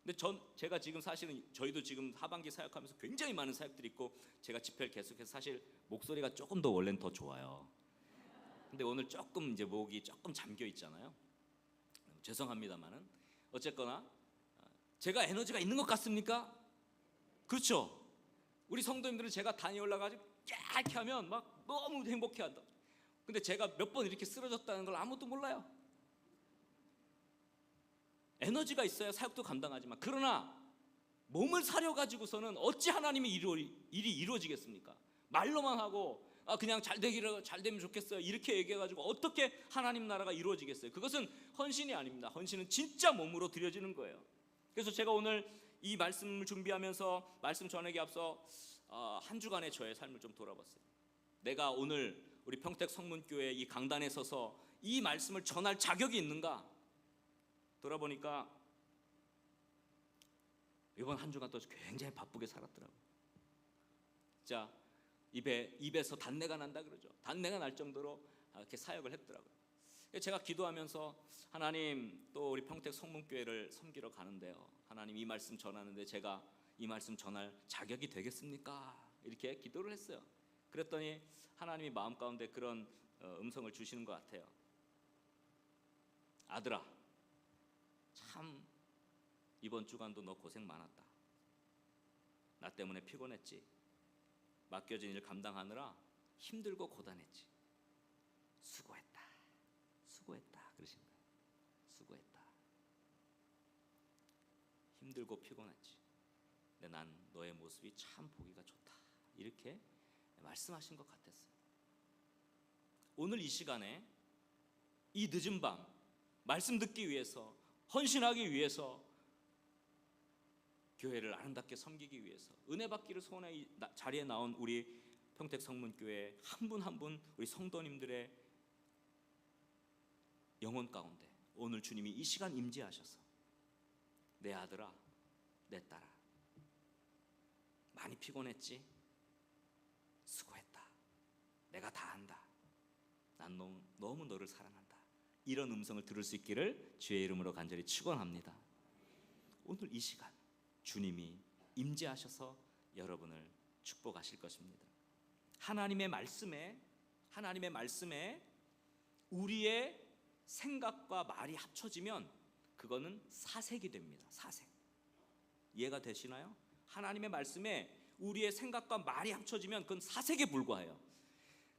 근데 제가 지금 사실은 저희도 지금 하반기 사역하면서 굉장히 많은 사역들이 있고, 제가 집회를 계속해서 사실 목소리가 조금 더 원래는 더 좋아요. 근데 오늘 조금 이제 목이 조금 잠겨 있잖아요. 죄송합니다만은 어쨌거나 제가 에너지가 있는 것 같습니까? 그렇죠? 우리 성도님들은 제가 단위 올라가지고 이렇게 하면 막 너무 행복해한다. 근데 제가 몇 번 이렇게 쓰러졌다는 걸 아무도 몰라요. 에너지가 있어야 사역도 감당하지만, 그러나 몸을 사려가지고서는 어찌 하나님의 일이 이루어지겠습니까? 말로만 하고 그냥 잘 되면 좋겠어요 이렇게 얘기해가지고 어떻게 하나님 나라가 이루어지겠어요? 그것은 헌신이 아닙니다. 헌신은 진짜 몸으로 드려지는 거예요. 그래서 제가 오늘 이 말씀을 준비하면서 말씀 전하기 앞서 한 주간의 저의 삶을 좀 돌아봤어요. 내가 오늘 우리 평택 성문교회 이 강단에 서서 이 말씀을 전할 자격이 있는가 돌아보니까 이번 한 주간 또 굉장히 바쁘게 살았더라고요. 자, 입에서 단내가 난다 그러죠. 단내가 날 정도로 이렇게 사역을 했더라고요. 제가 기도하면서, 하나님, 또 우리 평택 성문교회를 섬기러 가는데요, 하나님 이 말씀 전하는데 제가 이 말씀 전할 자격이 되겠습니까? 이렇게 기도를 했어요. 그랬더니 하나님이 마음 가운데 그런 음성을 주시는 것 같아요. 아들아, 참 이번 주간도 너 고생 많았다. 나 때문에 피곤했지. 맡겨진 일 감당하느라 힘들고 고단했지. 수고했다. 그러신 거예요. 수고했다. 힘들고 피곤했지. 근데 난 너의 모습이 참 보기가 좋다. 이렇게 말씀하신 것 같았어요. 오늘 이 시간에 이 늦은 밤 말씀 듣기 위해서, 헌신하기 위해서 교회를 아름답게 섬기기 위해서 은혜 받기를 소원해 이 자리에 나온 우리 평택 성문교회 한 분 한 분 우리 성도님들의 영혼 가운데 오늘 주님이 이 시간 임재하셔서 내 아들아, 내 딸아, 많이 피곤했지? 수고했다. 내가 다 안다. 난 너무 너를 사랑한다. 이런 음성을 들을 수 있기를 주의 이름으로 간절히 축원합니다. 오늘 이 시간 주님이 임재하셔서 여러분을 축복하실 것입니다. 하나님의 말씀에 우리의 생각과 말이 합쳐지면 그거는 사색이 됩니다. 사색. 이해가 되시나요? 하나님의 말씀에 우리의 생각과 말이 합쳐지면 그건 사색에 불과해요.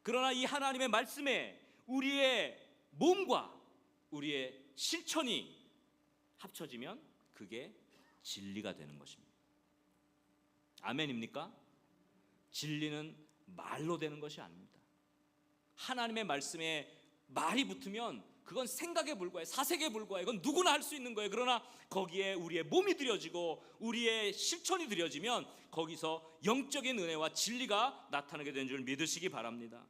그러나 이 하나님의 말씀에 우리의 몸과 우리의 실천이 합쳐지면 그게 진리가 되는 것입니다. 아멘입니까? 진리는 말로 되는 것이 아닙니다. 하나님의 말씀에 말이 붙으면 그건 생각에 불과해, 사색에 불과해. 그건 누구나 할 수 있는 거예요. 그러나 거기에 우리의 몸이 들여지고 우리의 실천이 들여지면 거기서 영적인 은혜와 진리가 나타나게 되는 줄 믿으시기 바랍니다.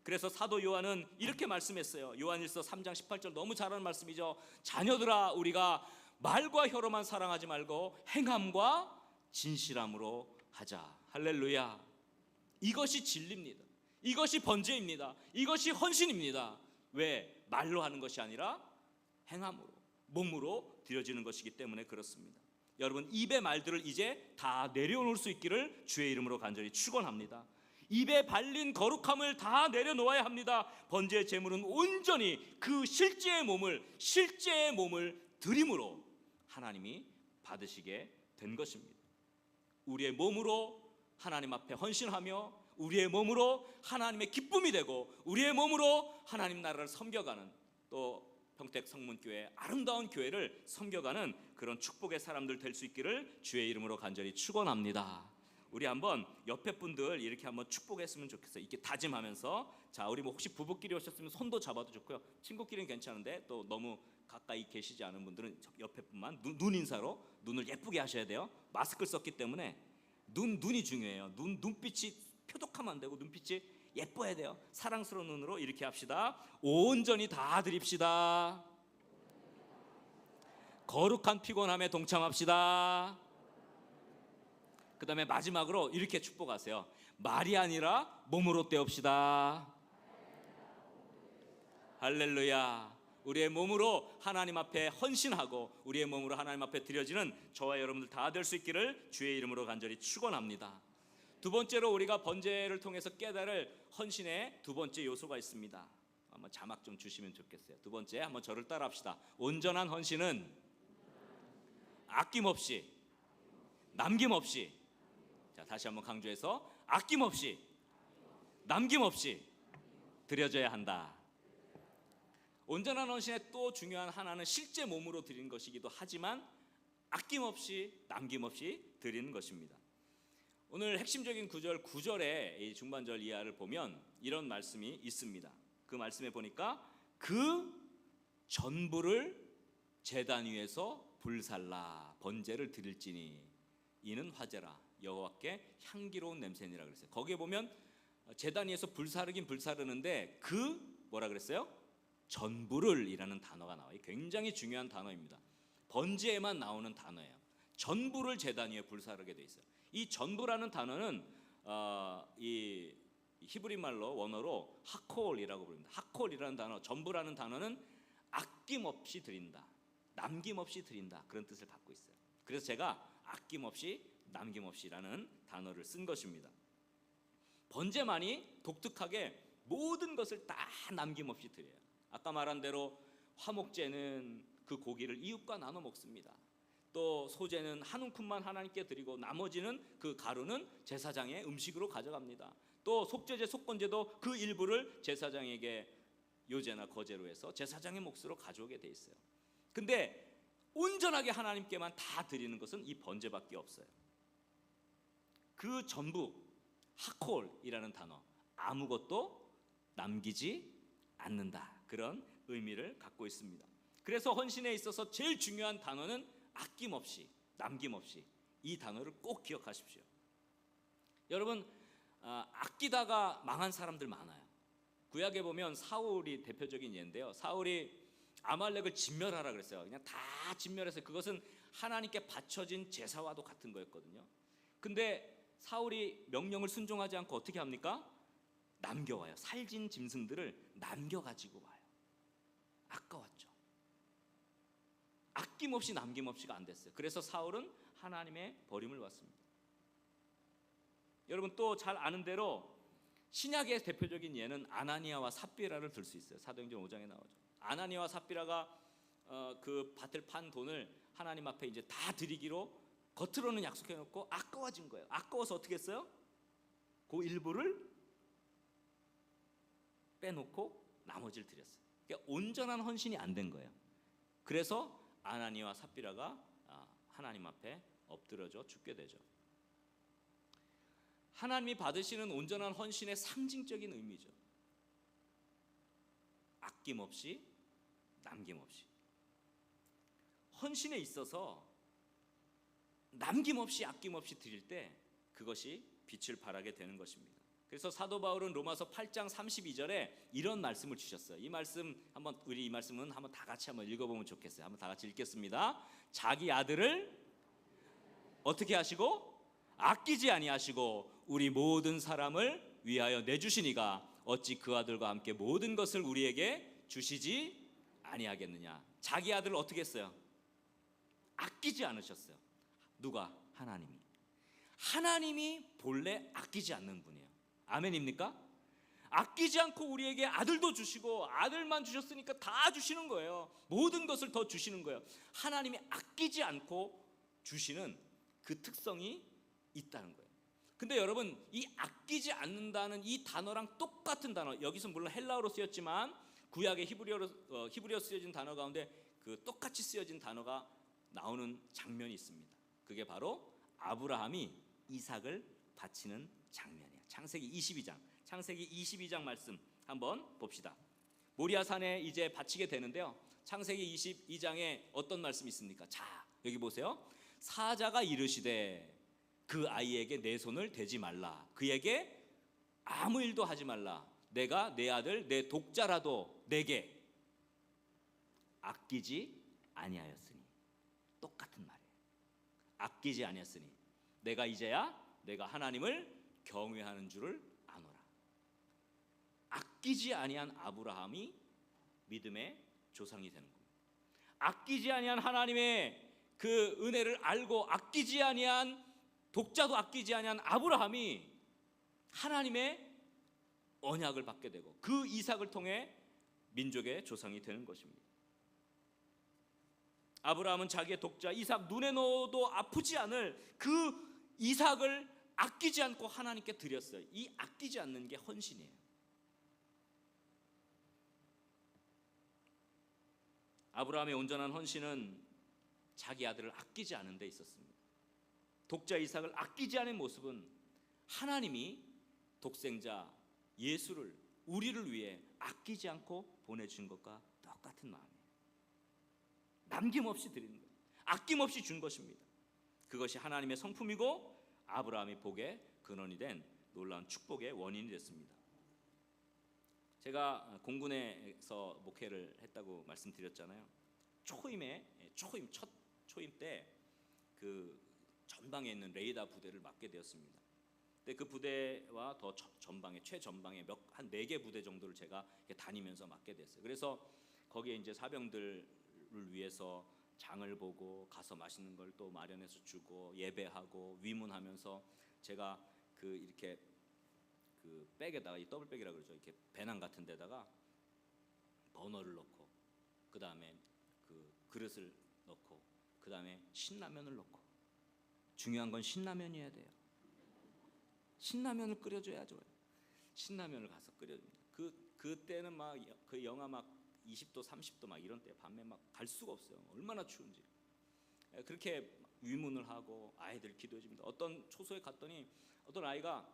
그래서 사도 요한은 이렇게 말씀했어요. 요한일서 3장 18절 너무 잘하는 말씀이죠. 자녀들아, 우리가 말과 혀로만 사랑하지 말고 행함과 진실함으로 하자. 할렐루야. 이것이 진리입니다. 이것이 번제입니다. 이것이 헌신입니다. 왜? 말로 하는 것이 아니라 행함으로, 몸으로 드려지는 것이기 때문에 그렇습니다. 여러분, 입의 말들을 이제 다 내려놓을 수 있기를 주의 이름으로 간절히 축원합니다. 입에 발린 거룩함을 다 내려놓아야 합니다. 번제의 제물은 온전히 그 실제의 몸을 드림으로 하나님이 받으시게 된 것입니다. 우리의 몸으로 하나님 앞에 헌신하며 우리의 몸으로 하나님의 기쁨이 되고 우리의 몸으로 하나님 나라를 섬겨가는, 또 평택 성문교회 아름다운 교회를 섬겨가는 그런 축복의 사람들 될 수 있기를 주의 이름으로 간절히 축원합니다. 우리 한번 옆에 분들 이렇게 한번 축복했으면 좋겠어요. 이렇게 다짐하면서. 자, 우리 뭐 혹시 부부끼리 오셨으면 손도 잡아도 좋고요. 친구끼리는 괜찮은데 또 너무 가까이 계시지 않은 분들은 옆에 분만 눈 인사로 눈을 예쁘게 하셔야 돼요. 마스크를 썼기 때문에 눈이 중요해요. 눈빛이 표독하면 안 되고 눈빛이 예뻐야 돼요. 사랑스러운 눈으로 이렇게 합시다. 온전히 다 드립시다. 거룩한 피곤함에 동참합시다. 그 다음에 마지막으로 이렇게 축복하세요. 말이 아니라 몸으로 때웁시다. 할렐루야. 우리의 몸으로 하나님 앞에 헌신하고 우리의 몸으로 하나님 앞에 드려지는 저와 여러분들 다 될 수 있기를 주의 이름으로 간절히 축원합니다. 두 번째로 우리가 번제를 통해서 깨달을 헌신의 두 번째 요소가 있습니다. 한번 자막 좀 주시면 좋겠어요. 두 번째, 한번 저를 따라합시다. 온전한 헌신은 아낌없이, 남김없이, 자, 다시 한번 강조해서 아낌없이, 남김없이 드려져야 한다. 온전한 헌신의 또 중요한 하나는 실제 몸으로 드리는 것이기도 하지만 아낌없이, 남김없이 드리는 것입니다. 오늘 핵심적인 구절 9절의 이 중반절 이하를 보면 이런 말씀이 있습니다. 그 말씀에 보니까 그 전부를 제단 위에서 불살라 번제를 드릴지니 이는 화제라 여호와께 향기로운 냄새니라 그랬어요. 거기에 보면 제단 위에서 불사르긴 불사르는데 그 뭐라 그랬어요? 전부를 이라는 단어가 나와요. 굉장히 중요한 단어입니다. 번제에만 나오는 단어예요. 전부를 제단 위에 불사르게 돼 있어요. 이 전부라는 단어는 이 히브리 말로 원어로 하콜이라고 부릅니다. 하콜이라는 단어, 전부라는 단어는 아낌없이 드린다, 남김없이 드린다, 그런 뜻을 갖고 있어요. 그래서 제가 아낌없이, 남김없이라는 단어를 쓴 것입니다. 번제만이 독특하게 모든 것을 다 남김없이 드려요. 아까 말한 대로 화목제는 그 고기를 이웃과 나눠 먹습니다. 또 소제는 한 움큼만 하나님께 드리고 나머지는 그 가루는 제사장의 음식으로 가져갑니다. 또 속죄제, 속건제도 그 일부를 제사장에게 요제나 거제로 해서 제사장의 몫으로 가져오게 돼 있어요. 근데 온전하게 하나님께만 다 드리는 것은 이 번제밖에 없어요. 그 전부, 하콜이라는 단어, 아무것도 남기지 않는다, 그런 의미를 갖고 있습니다. 그래서 헌신에 있어서 제일 중요한 단어는 아낌없이, 남김없이, 이 단어를 꼭 기억하십시오. 여러분, 아끼다가 망한 사람들 많아요. 구약에 보면 사울이 대표적인 예인데요. 사울이 아말렉을 진멸하라 그랬어요. 그냥 다 진멸해서 그것은 하나님께 바쳐진 제사와도 같은 거였거든요. 근데 사울이 명령을 순종하지 않고 어떻게 합니까? 남겨와요. 살진 짐승들을 남겨가지고 와요. 아까웠죠. 아낌없이 남김없이가 안 됐어요. 그래서 사울은 하나님의 버림을 받습니다. 여러분 또 잘 아는 대로 신약의 대표적인 예는 아나니아와 삽비라를 들 수 있어요. 사도행전 5장에 나오죠. 아나니아와 삽비라가 그 밭을 판 돈을 하나님 앞에 이제 다 드리기로 겉으로는 약속해 놓고 아까워진 거예요. 아까워서 어떻게 했어요? 그 일부를 빼놓고 나머지를 드렸어요. 그러니까 온전한 헌신이 안 된 거예요. 그래서 아나니아와 삽비라가 하나님 앞에 엎드려져 죽게 되죠. 하나님이 받으시는 온전한 헌신의 상징적인 의미죠. 아낌없이 남김없이. 헌신에 있어서 남김없이 아낌없이 드릴 때 그것이 빛을 발하게 되는 것입니다. 그래서 사도 바울은 로마서 8장 32절에 이런 말씀을 주셨어요. 이 말씀은 한번 다 같이 한번 읽어보면 좋겠어요. 한번 다 같이 읽겠습니다. 자기 아들을 어떻게 하시고 아끼지 아니하시고 우리 모든 사람을 위하여 내주시니가 어찌 그 아들과 함께 모든 것을 우리에게 주시지 아니하겠느냐. 자기 아들을 어떻게 했어요? 아끼지 않으셨어요. 누가? 하나님이 본래 아끼지 않는 분이에요. 아멘입니까? 아끼지 않고 우리에게 아들도 주시고 아들만 주셨으니까 다 주시는 거예요. 모든 것을 더 주시는 거예요. 하나님이 아끼지 않고 주시는 그 특성이 있다는 거예요. 근데 여러분, 이 아끼지 않는다는 이 단어랑 똑같은 단어, 여기서 물론 헬라어로 쓰였지만 구약의 히브리어 쓰여진 단어 가운데 그 똑같이 쓰여진 단어가 나오는 장면이 있습니다. 그게 바로 아브라함이 이삭을 바치는 장면이에요. 창세기 22장 말씀 한번 봅시다. 모리아산에 이제 바치게 되는데요. 창세기 22장에 어떤 말씀이 있습니까? 자, 여기 보세요. 사자가 이르시되 그 아이에게 내 손을 대지 말라. 그에게 아무 일도 하지 말라. 내가 내 아들 내 독자라도 내게 아끼지 아니하였으니. 똑같은 말이에요. 아끼지 아니하였으니 내가 이제야 내가 하나님을 경외하는 줄을 아노라. 아끼지 아니한 아브라함이 믿음의 조상이 되는 겁니다. 아끼지 아니한 하나님의 그 은혜를 알고 아끼지 아니한 독자도 아끼지 아니한 아브라함이 하나님의 언약을 받게 되고 그 이삭을 통해 민족의 조상이 되는 것입니다. 아브라함은 자기의 독자 이삭 눈에 넣어도 아프지 않을 그 이삭을 아끼지 않고 하나님께 드렸어요. 이 아끼지 않는 게 헌신이에요. 아브라함의 온전한 헌신은 자기 아들을 아끼지 않은 데 있었습니다. 독자 이삭을 아끼지 않은 모습은 하나님이 독생자 예수를 우리를 위해 아끼지 않고 보내준 것과 똑같은 마음이에요. 남김없이 드리는 거예요. 아낌없이 준 것입니다. 그것이 하나님의 성품이고 아브라함의 복의 근원이 된 놀라운 축복의 원인이 됐습니다. 제가 공군에서 목회를 했다고 말씀드렸잖아요. 첫 초임 때 그 전방에 있는 레이더 부대를 맡게 되었습니다. 근데 그 부대와 더 전방에 최전방에 한 4개 부대 정도를 제가 다니면서 맡게 됐어요. 그래서 거기에 이제 사병들을 위해서 장을 보고 가서 맛있는 걸 또 마련해서 주고 예배하고 위문하면서 제가 그 이렇게 그 백에다가 이 더블백이라고 그러죠. 이렇게 배낭 같은 데다가 버너를 넣고 그 다음에 그 그릇을 넣고 그 다음에 신라면을 넣고 중요한 건 신라면이어야 돼요. 신라면을 끓여줘야죠. 신라면을 가서 끓여줍니다. 그때는 막 그 영하 막 20도 30도 막 이런 때 밤에 막 갈 수가 없어요. 얼마나 추운지. 그렇게 위문을 하고 아이들 기도해 줍니다. 어떤 초소에 갔더니 어떤 아이가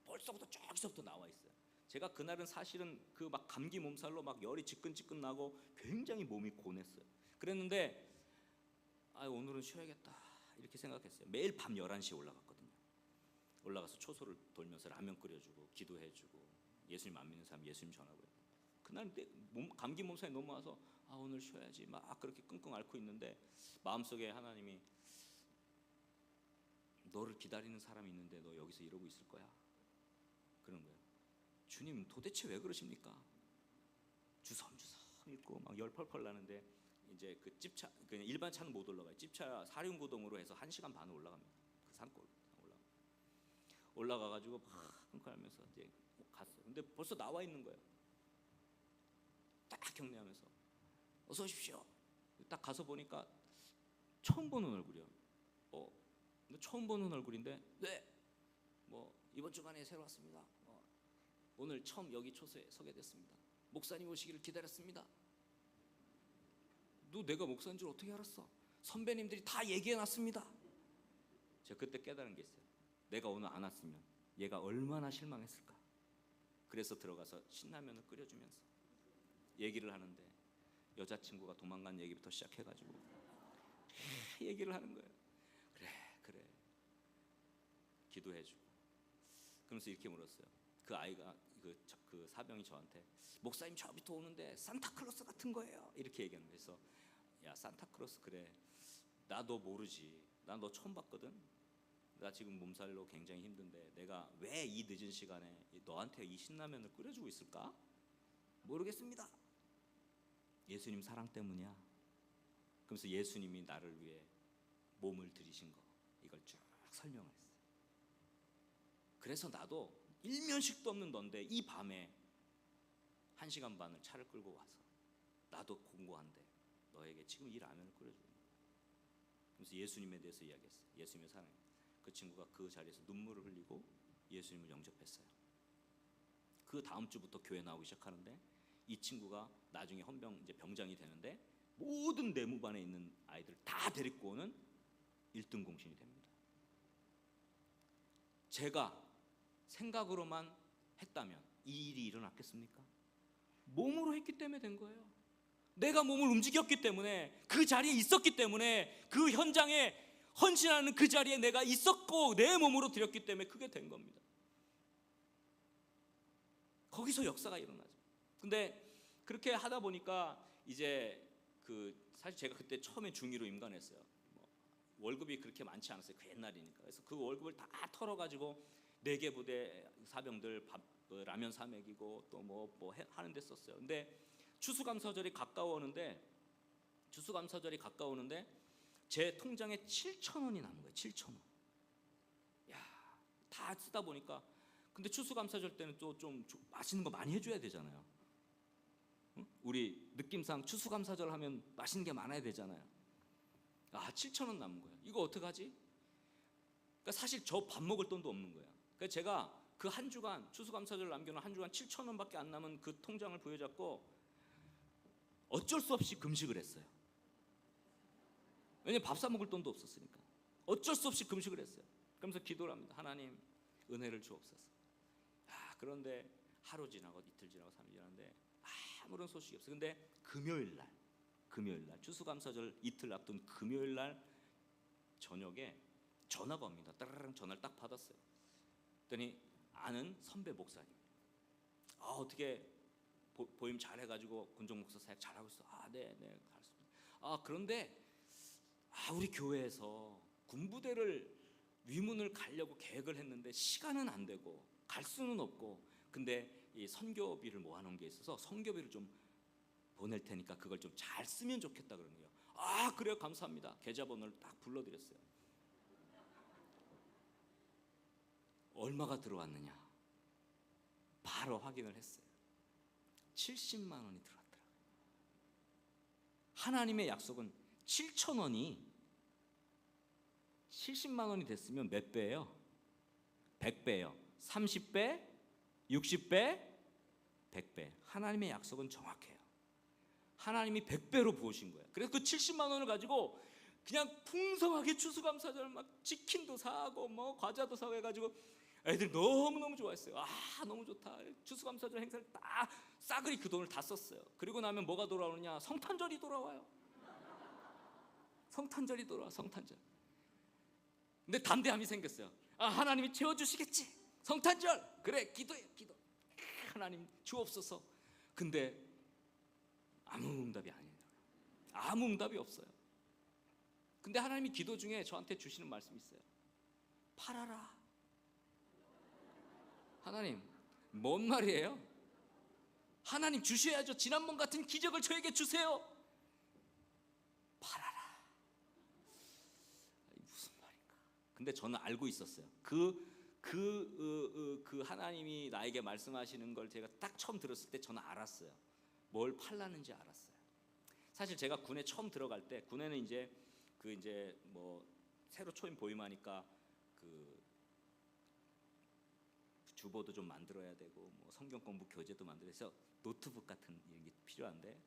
벌써부터 저기서부터 나와 있어요. 제가 그날은 사실은 그 막 감기 몸살로 막 열이 지끈지끈 나고 굉장히 몸이 고냈어요. 그랬는데 오늘은 쉬어야겠다 이렇게 생각했어요. 매일 밤 11시에 올라갔거든요. 올라가서 초소를 돌면서 라면 끓여주고 기도해주고 예수님 안 믿는 사람 예수님 전하고요. 그날 감기 몸살이 너무 와서 오늘 쉬어야지 막 그렇게 끙끙 앓고 있는데 마음속에 하나님이 너를 기다리는 사람이 있는데 너 여기서 이러고 있을 거야? 그런 거예요. 주님 도대체 왜 그러십니까? 주섬주섬 있고 막 열 펄펄 나는데 이제 그 집차 그냥 일반 차는 못 올라가요. 집차 사륜구동으로 해서 1시간 반 올라갑니다. 그 산골 올라가가지고 막 끙끙하면서 이제 갔어요. 근데 벌써 나와 있는 거예요. 딱 경례하면서 어서 오십시오. 딱 가서 보니까 처음 보는 얼굴이요. 처음 보는 얼굴인데 네. 뭐 이번 주간에 새로 왔습니다. 오늘 처음 여기 초소에 서게 됐습니다. 목사님 오시기를 기다렸습니다. 너 내가 목사인 줄 어떻게 알았어? 선배님들이 다 얘기해놨습니다. 제가 그때 깨달은 게 있어요. 내가 오늘 안 왔으면 얘가 얼마나 실망했을까. 그래서 들어가서 신라면을 끓여주면서 얘기를 하는데 여자친구가 도망간 얘기부터 시작해가지고 얘기를 하는 거예요. 그래 기도해주고 그러면서 이렇게 물었어요. 그 아이가 그 사병이 저한테 목사님 저부터 오는데 산타클로스 같은 거예요 이렇게 얘기하는 거예요. 그래서 야 산타클로스 그래 나 너 모르지. 나 너 처음 봤거든. 나 지금 몸살로 굉장히 힘든데 내가 왜 이 늦은 시간에 너한테 이 신라면을 끓여주고 있을까? 모르겠습니다. 예수님 사랑 때문이야. 그러면서 예수님이 나를 위해 몸을 들이신 거 이걸 쭉 설명했어요. 그래서 나도 일면식도 없는 넌데 이 밤에 1시간 반을 차를 끌고 와서 나도 공고한데 너에게 지금 이 라면을 끓여주는 거야. 그래서 예수님에 대해서 이야기했어요. 예수님의 사랑. 그 친구가 그 자리에서 눈물을 흘리고 예수님을 영접했어요. 그 다음 주부터 교회 나오기 시작하는데 이 친구가 나중에 이제 병장이 되는데 모든 내무반에 있는 아이들 다 데리고 오는 1등 공신이 됩니다. 제가 생각으로만 했다면 이 일이 일어났겠습니까? 몸으로 했기 때문에 된 거예요. 내가 몸을 움직였기 때문에 그 자리에 있었기 때문에 그 현장에 헌신하는 그 자리에 내가 있었고 내 몸으로 드렸기 때문에 그게 된 겁니다. 거기서 역사가 일어나죠. 근데 그렇게 하다 보니까 이제 사실 제가 그때 처음에 중위로 임관했어요. 월급이 그렇게 많지 않았어요. 그 옛날이니까. 그래서 그 월급을 다 털어가지고 4개 부대 사병들 라면 사 먹이고 또 뭐 하는 데 썼어요. 근데 추수감사절이 가까워오는데 제 통장에 7,000원이 남은 거예요. 7,000원. 야, 다 쓰다 보니까 근데 추수감사절 때는 또 좀 맛있는 거 많이 해줘야 되잖아요. 응? 우리 느낌상 추수감사절 하면 맛있는 게 많아야 되잖아요. 7,000원 남은 거예요. 이거 어떡하지? 그러니까 사실 저 밥 먹을 돈도 없는 거예요. 그러니까 제가 그 한 주간 추수감사절 남겨놓은 한 주간 7,000원밖에 안 남은 그 통장을 부여잡고 어쩔 수 없이 금식을 했어요. 왜냐면 밥 사 먹을 돈도 없었으니까 어쩔 수 없이 금식을 했어요. 그러면서 기도를 합니다. 하나님 은혜를 주옵소서. 그런데 하루 지나고 이틀 지나고 3일 지나는데 아무런 소식이 없어요. 근데 금요일 날 추수감사절 이틀 앞둔 금요일 날 저녁에 전화가 옵니다. 따라랑 전화를 딱 받았어요. 그랬더니 아는 선배 목사님. 어떻게 보임 잘해가지고 군종 목사 사역 잘하고 있어. 네, 알겠습니다. 그런데 우리 교회에서 군부대를 위문을 가려고 계획을 했는데 시간은 안 되고 갈 수는 없고 근데 이 선교비를 모아놓은 게 있어서 선교비를 좀 보낼 테니까 그걸 좀 잘 쓰면 좋겠다 그러는 거예요. 그래요 감사합니다. 계좌번호를 딱 불러드렸어요. 얼마가 들어왔느냐 바로 확인을 했어요. 70만 원이 들어왔더라고요. 하나님의 약속은 7,000원이 70만 원이 됐으면 몇 배예요? 100배예요. 30배, 60배, 100배. 하나님의 약속은 정확해요. 하나님이 100배로 부으신 거예요. 그래서 그 70만 원을 가지고 그냥 풍성하게 추수감사절 막 치킨도 사고 뭐 과자도 사고 해가지고 애들 너무너무 좋아했어요. 너무 좋다. 추수감사절 행사를 다 싸그리 그 돈을 다 썼어요. 그리고 나면 뭐가 돌아오느냐? 성탄절이 돌아와요. 성탄절이 돌아와. 성탄절. 근데 담대함이 생겼어요. 하나님이 채워주시겠지. 성탄절 그래, 기도해, 기도. 하나님 주옵소서. 근데 아무 응답이 아니에요. 아무 응답이 없어요. 근데 하나님이 기도 중에 저한테 주시는 말씀이 있어요. 팔아라. 하나님, 뭔 말이에요? 하나님 주셔야죠. 지난번 같은 기적을 저에게 주세요. 팔아라. 무슨 말인가? 근데 저는 알고 있었어요. 그 하나님이 나에게 말씀하시는 걸 제가 딱 처음 들었을 때 저는 알았어요. 뭘 팔라는지 알았어요. 사실 제가 군에 처음 들어갈 때, 군에는 이제 뭐 새로 초임 보임하니까 그 주보도 좀 만들어야 되고, 뭐 성경 공부 교재도 만들어서 노트북 같은 이런 게 필요한데,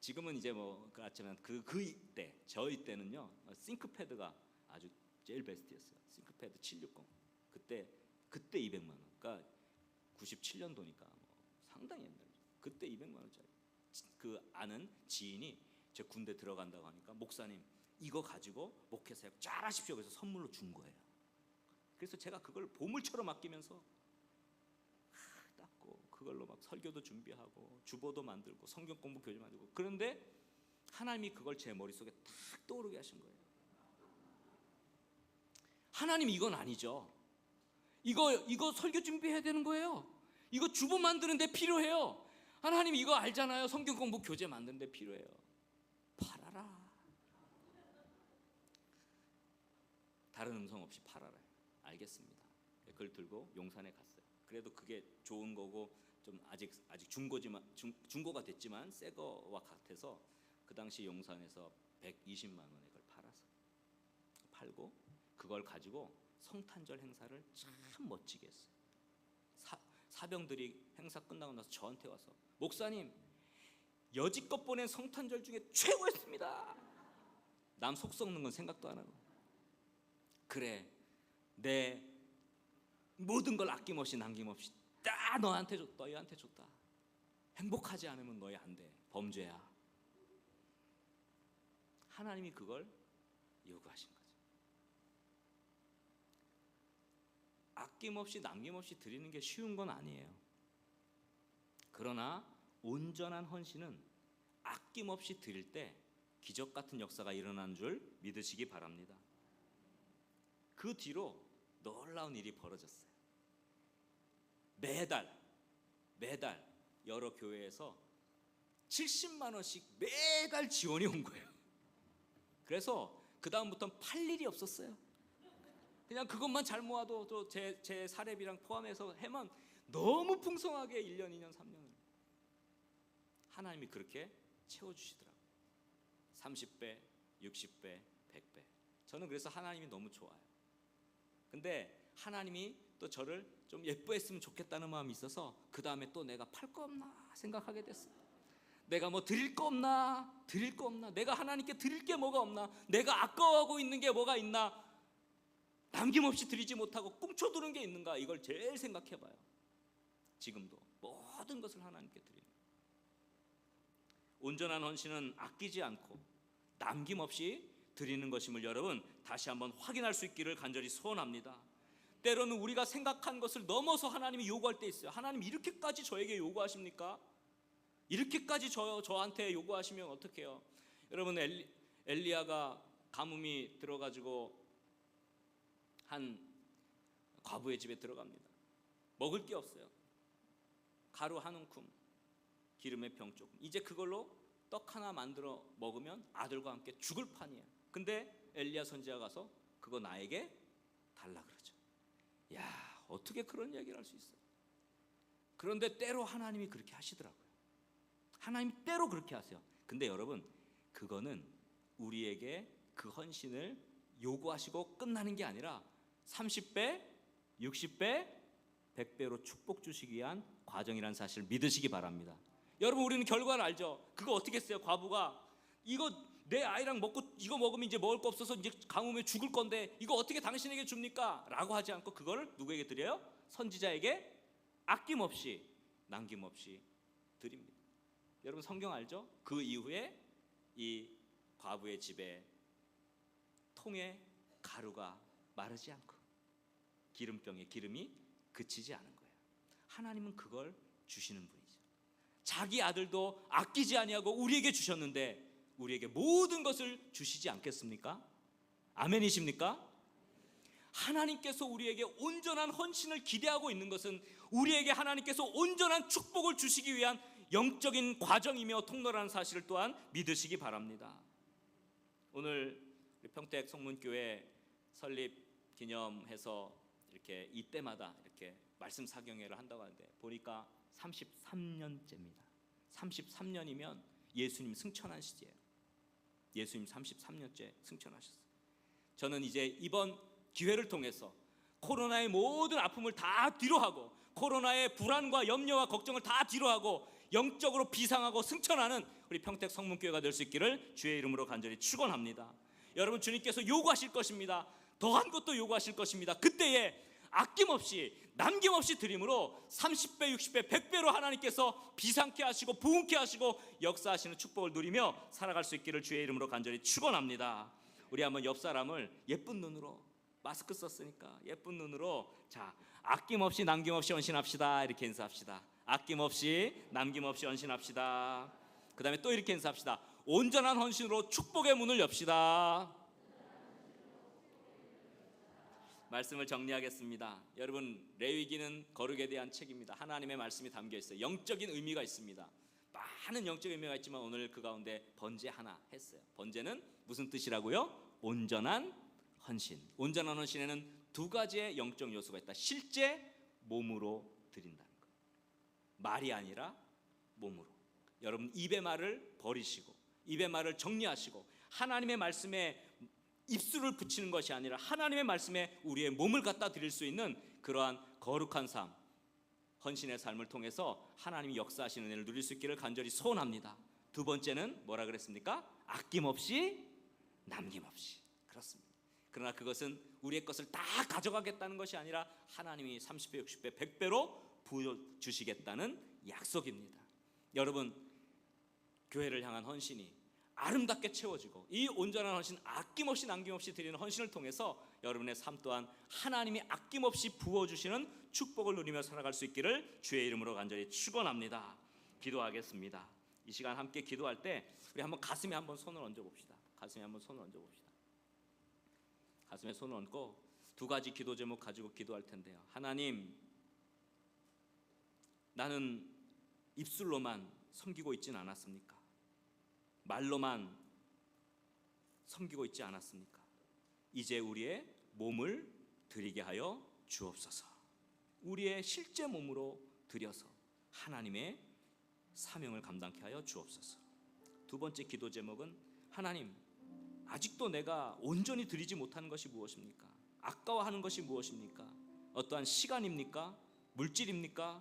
지금은 이제 뭐 그렇지만 그때 저희 때는요, 싱크패드가 아주 제일 베스트였어요. 싱크패드 760. 그때 200만 원. 그러니까 97년도니까 뭐 상당히 옛날이죠. 그때 200만 원짜리. 그 아는 지인이 제 군대 들어간다고 하니까, 목사님 이거 가지고 목회사역 잘 하십시오. 그래서 선물로 준 거예요. 그래서 제가 그걸 보물처럼 아끼면서 닦고, 그걸로 막 설교도 준비하고 주보도 만들고 성경 공부 교재 만들고. 그런데 하나님이 그걸 제 머릿속에 탁 떠오르게 하신 거예요. 하나님, 이건 아니죠. 이거 설교 준비해야 되는 거예요. 이거 주보 만드는데 필요해요. 하나님, 이거 알잖아요. 성경 공부 교재 만드는데 필요해요. 팔아라. 다른 음성 없이 팔아라. 알겠습니다. 그걸 들고 용산에 갔어요. 그래도 그게 좋은 거고 좀 아직 중고가 됐지만 새 거와 같아서 그 당시 용산에서 120만 원에 그걸 팔고 그걸 가지고 성탄절 행사를 참 멋지게 했어요. 사병들이 행사 끝나고 나서 저한테 와서, 목사님 여지껏 보낸 성탄절 중에 최고였습니다. 남 속 썩는 건 생각도 안 하고, 그래 내 모든 걸 아낌없이 남김없이 다 너희한테 줬다. 행복하지 않으면 너희 안 돼. 범죄야. 하나님이 그걸 요구하신 거죠. 아낌없이 남김없이 드리는 게 쉬운 건 아니에요. 그러나 온전한 헌신은 아낌없이 드릴 때 기적 같은 역사가 일어나는 줄 믿으시기 바랍니다. 그 뒤로 놀라운 일이 벌어졌어요. 매달 여러 교회에서 70만 원씩 매달 지원이 온 거예요. 그래서 그 다음부터는 팔 일이 없었어요. 그냥 그것만 잘 모아도 또 제 사례비랑 포함해서 해만 너무 풍성하게 1년, 2년, 3년을 하나님이 그렇게 채워주시더라고요. 30배, 60배, 100배. 저는 그래서 하나님이 너무 좋아요. 근데 하나님이 또 저를 좀 예뻐했으면 좋겠다는 마음이 있어서 그 다음에 또 내가 팔 거 없나 생각하게 됐어요. 내가 뭐 드릴 거 없나? 내가 하나님께 드릴 게 뭐가 없나? 내가 아까워하고 있는 게 뭐가 있나? 남김없이 드리지 못하고 꽁쳐두는 게 있는가? 이걸 제일 생각해봐요. 지금도 모든 것을 하나님께 드리는 거예요. 온전한 헌신은 아끼지 않고 남김없이 드리는 것임을 여러분 다시 한번 확인할 수 있기를 간절히 소원합니다. 때로는 우리가 생각한 것을 넘어서 하나님이 요구할 때 있어요. 하나님 이렇게까지 저에게 요구하십니까? 이렇게까지 저한테 요구하시면 어떡해요? 여러분, 엘리야가 가뭄이 들어가지고 한 과부의 집에 들어갑니다. 먹을 게 없어요. 가루 한 움큼, 기름의 병 조금. 이제 그걸로 떡 하나 만들어 먹으면 아들과 함께 죽을 판이에요. 근데 엘리야 선지자가 가서 그거 나에게 달라 그러죠. 야, 어떻게 그런 얘기를 할 수 있어요? 그런데 때로 하나님이 그렇게 하시더라고요. 하나님이 때로 그렇게 하세요. 근데 여러분, 그거는 우리에게 그 헌신을 요구하시고 끝나는 게 아니라 30배, 60배, 100배로 축복 주시기 위한 과정이라는 사실을 믿으시기 바랍니다. 여러분, 우리는 결과를 알죠. 그거 어떻게 했어요? 과부가 이거 내 아이랑 먹고 이거 먹으면 이제 먹을 거 없어서 이제 가뭄에 죽을 건데 이거 어떻게 당신에게 줍니까? 라고 하지 않고 그걸 누구에게 드려요? 선지자에게 아낌없이 남김없이 드립니다. 여러분, 성경 알죠? 그 이후에 이 과부의 집에 통에 가루가 마르지 않고 기름병에 기름이 그치지 않은 거예요. 하나님은 그걸 주시는 분이죠. 자기 아들도 아끼지 아니하고 우리에게 주셨는데 우리에게 모든 것을 주시지 않겠습니까? 아멘이십니까? 하나님께서 우리에게 온전한 헌신을 기대하고 있는 것은 우리에게 하나님께서 온전한 축복을 주시기 위한 영적인 과정이며 통로라는 사실을 또한 믿으시기 바랍니다. 오늘 평택 성문교회 설립 기념해서 이렇게 이때마다 이렇게 말씀 사경회를 한다고 하는데 보니까 33년째입니다. 33년이면 예수님 승천한 시기예요. 예수님 33년째 승천하셨어요. 저는 이제 이번 기회를 통해서 코로나의 모든 아픔을 다 뒤로하고 코로나의 불안과 염려와 걱정을 다 뒤로하고 영적으로 비상하고 승천하는 우리 평택 성문교회가 될 수 있기를 주의 이름으로 간절히 축원합니다. 여러분, 주님께서 요구하실 것입니다. 더한 것도 요구하실 것입니다. 그때에 아낌없이 남김없이 드림으로 30배, 60배, 100배로 하나님께서 비상케 하시고 부흥케 하시고 역사하시는 축복을 누리며 살아갈 수 있기를 주의 이름으로 간절히 축원합니다. 우리 한번 옆 사람을 예쁜 눈으로, 마스크 썼으니까 예쁜 눈으로, 자, 아낌없이 남김없이 헌신합시다 이렇게 인사합시다. 아낌없이 남김없이 헌신합시다. 그 다음에 또 이렇게 인사합시다. 온전한 헌신으로 축복의 문을 엽시다. 말씀을 정리하겠습니다. 여러분, 레위기는 거룩에 대한 책입니다. 하나님의 말씀이 담겨 있어요. 영적인 의미가 있습니다. 많은 영적 의미가 있지만 오늘 그 가운데 번제 하나 했어요. 번제는 무슨 뜻이라고요? 온전한 헌신. 온전한 헌신에는 두 가지의 영적 요소가 있다. 실제 몸으로 드린다는 것. 말이 아니라 몸으로. 여러분, 입의 말을 버리시고 입의 말을 정리하시고 하나님의 말씀에 입술을 붙이는 것이 아니라 하나님의 말씀에 우리의 몸을 갖다 드릴 수 있는 그러한 거룩한 삶, 헌신의 삶을 통해서 하나님이 역사하시는 은혜를 누릴 수 있기를 간절히 소원합니다. 두 번째는 뭐라 그랬습니까? 아낌없이 남김없이. 그렇습니다. 그러나 그것은 우리의 것을 다 가져가겠다는 것이 아니라 하나님이 30배, 60배, 100배로 부어주시겠다는 약속입니다. 여러분, 교회를 향한 헌신이 아름답게 채워지고 이 온전한 헌신, 아낌없이 남김없이 드리는 헌신을 통해서 여러분의 삶 또한 하나님이 아낌없이 부어주시는 축복을 누리며 살아갈 수 있기를 주의 이름으로 간절히 축원합니다. 기도하겠습니다. 이 시간 함께 기도할 때 우리 한번 가슴에 한번 손을 얹어 봅시다. 가슴에 한번 손을 얹어 봅시다. 가슴에 손을 얹고 두 가지 기도 제목 가지고 기도할 텐데요. 하나님, 나는 입술로만 섬기고 있진 않았습니까? 말로만 섬기고 있지 않았습니까? 이제 우리의 몸을 드리게 하여 주옵소서. 우리의 실제 몸으로 드려서 하나님의 사명을 감당케 하여 주옵소서. 두 번째 기도 제목은 하나님, 아직도 내가 온전히 드리지 못하는 것이 무엇입니까? 아까워하는 것이 무엇입니까? 어떠한 시간입니까? 물질입니까?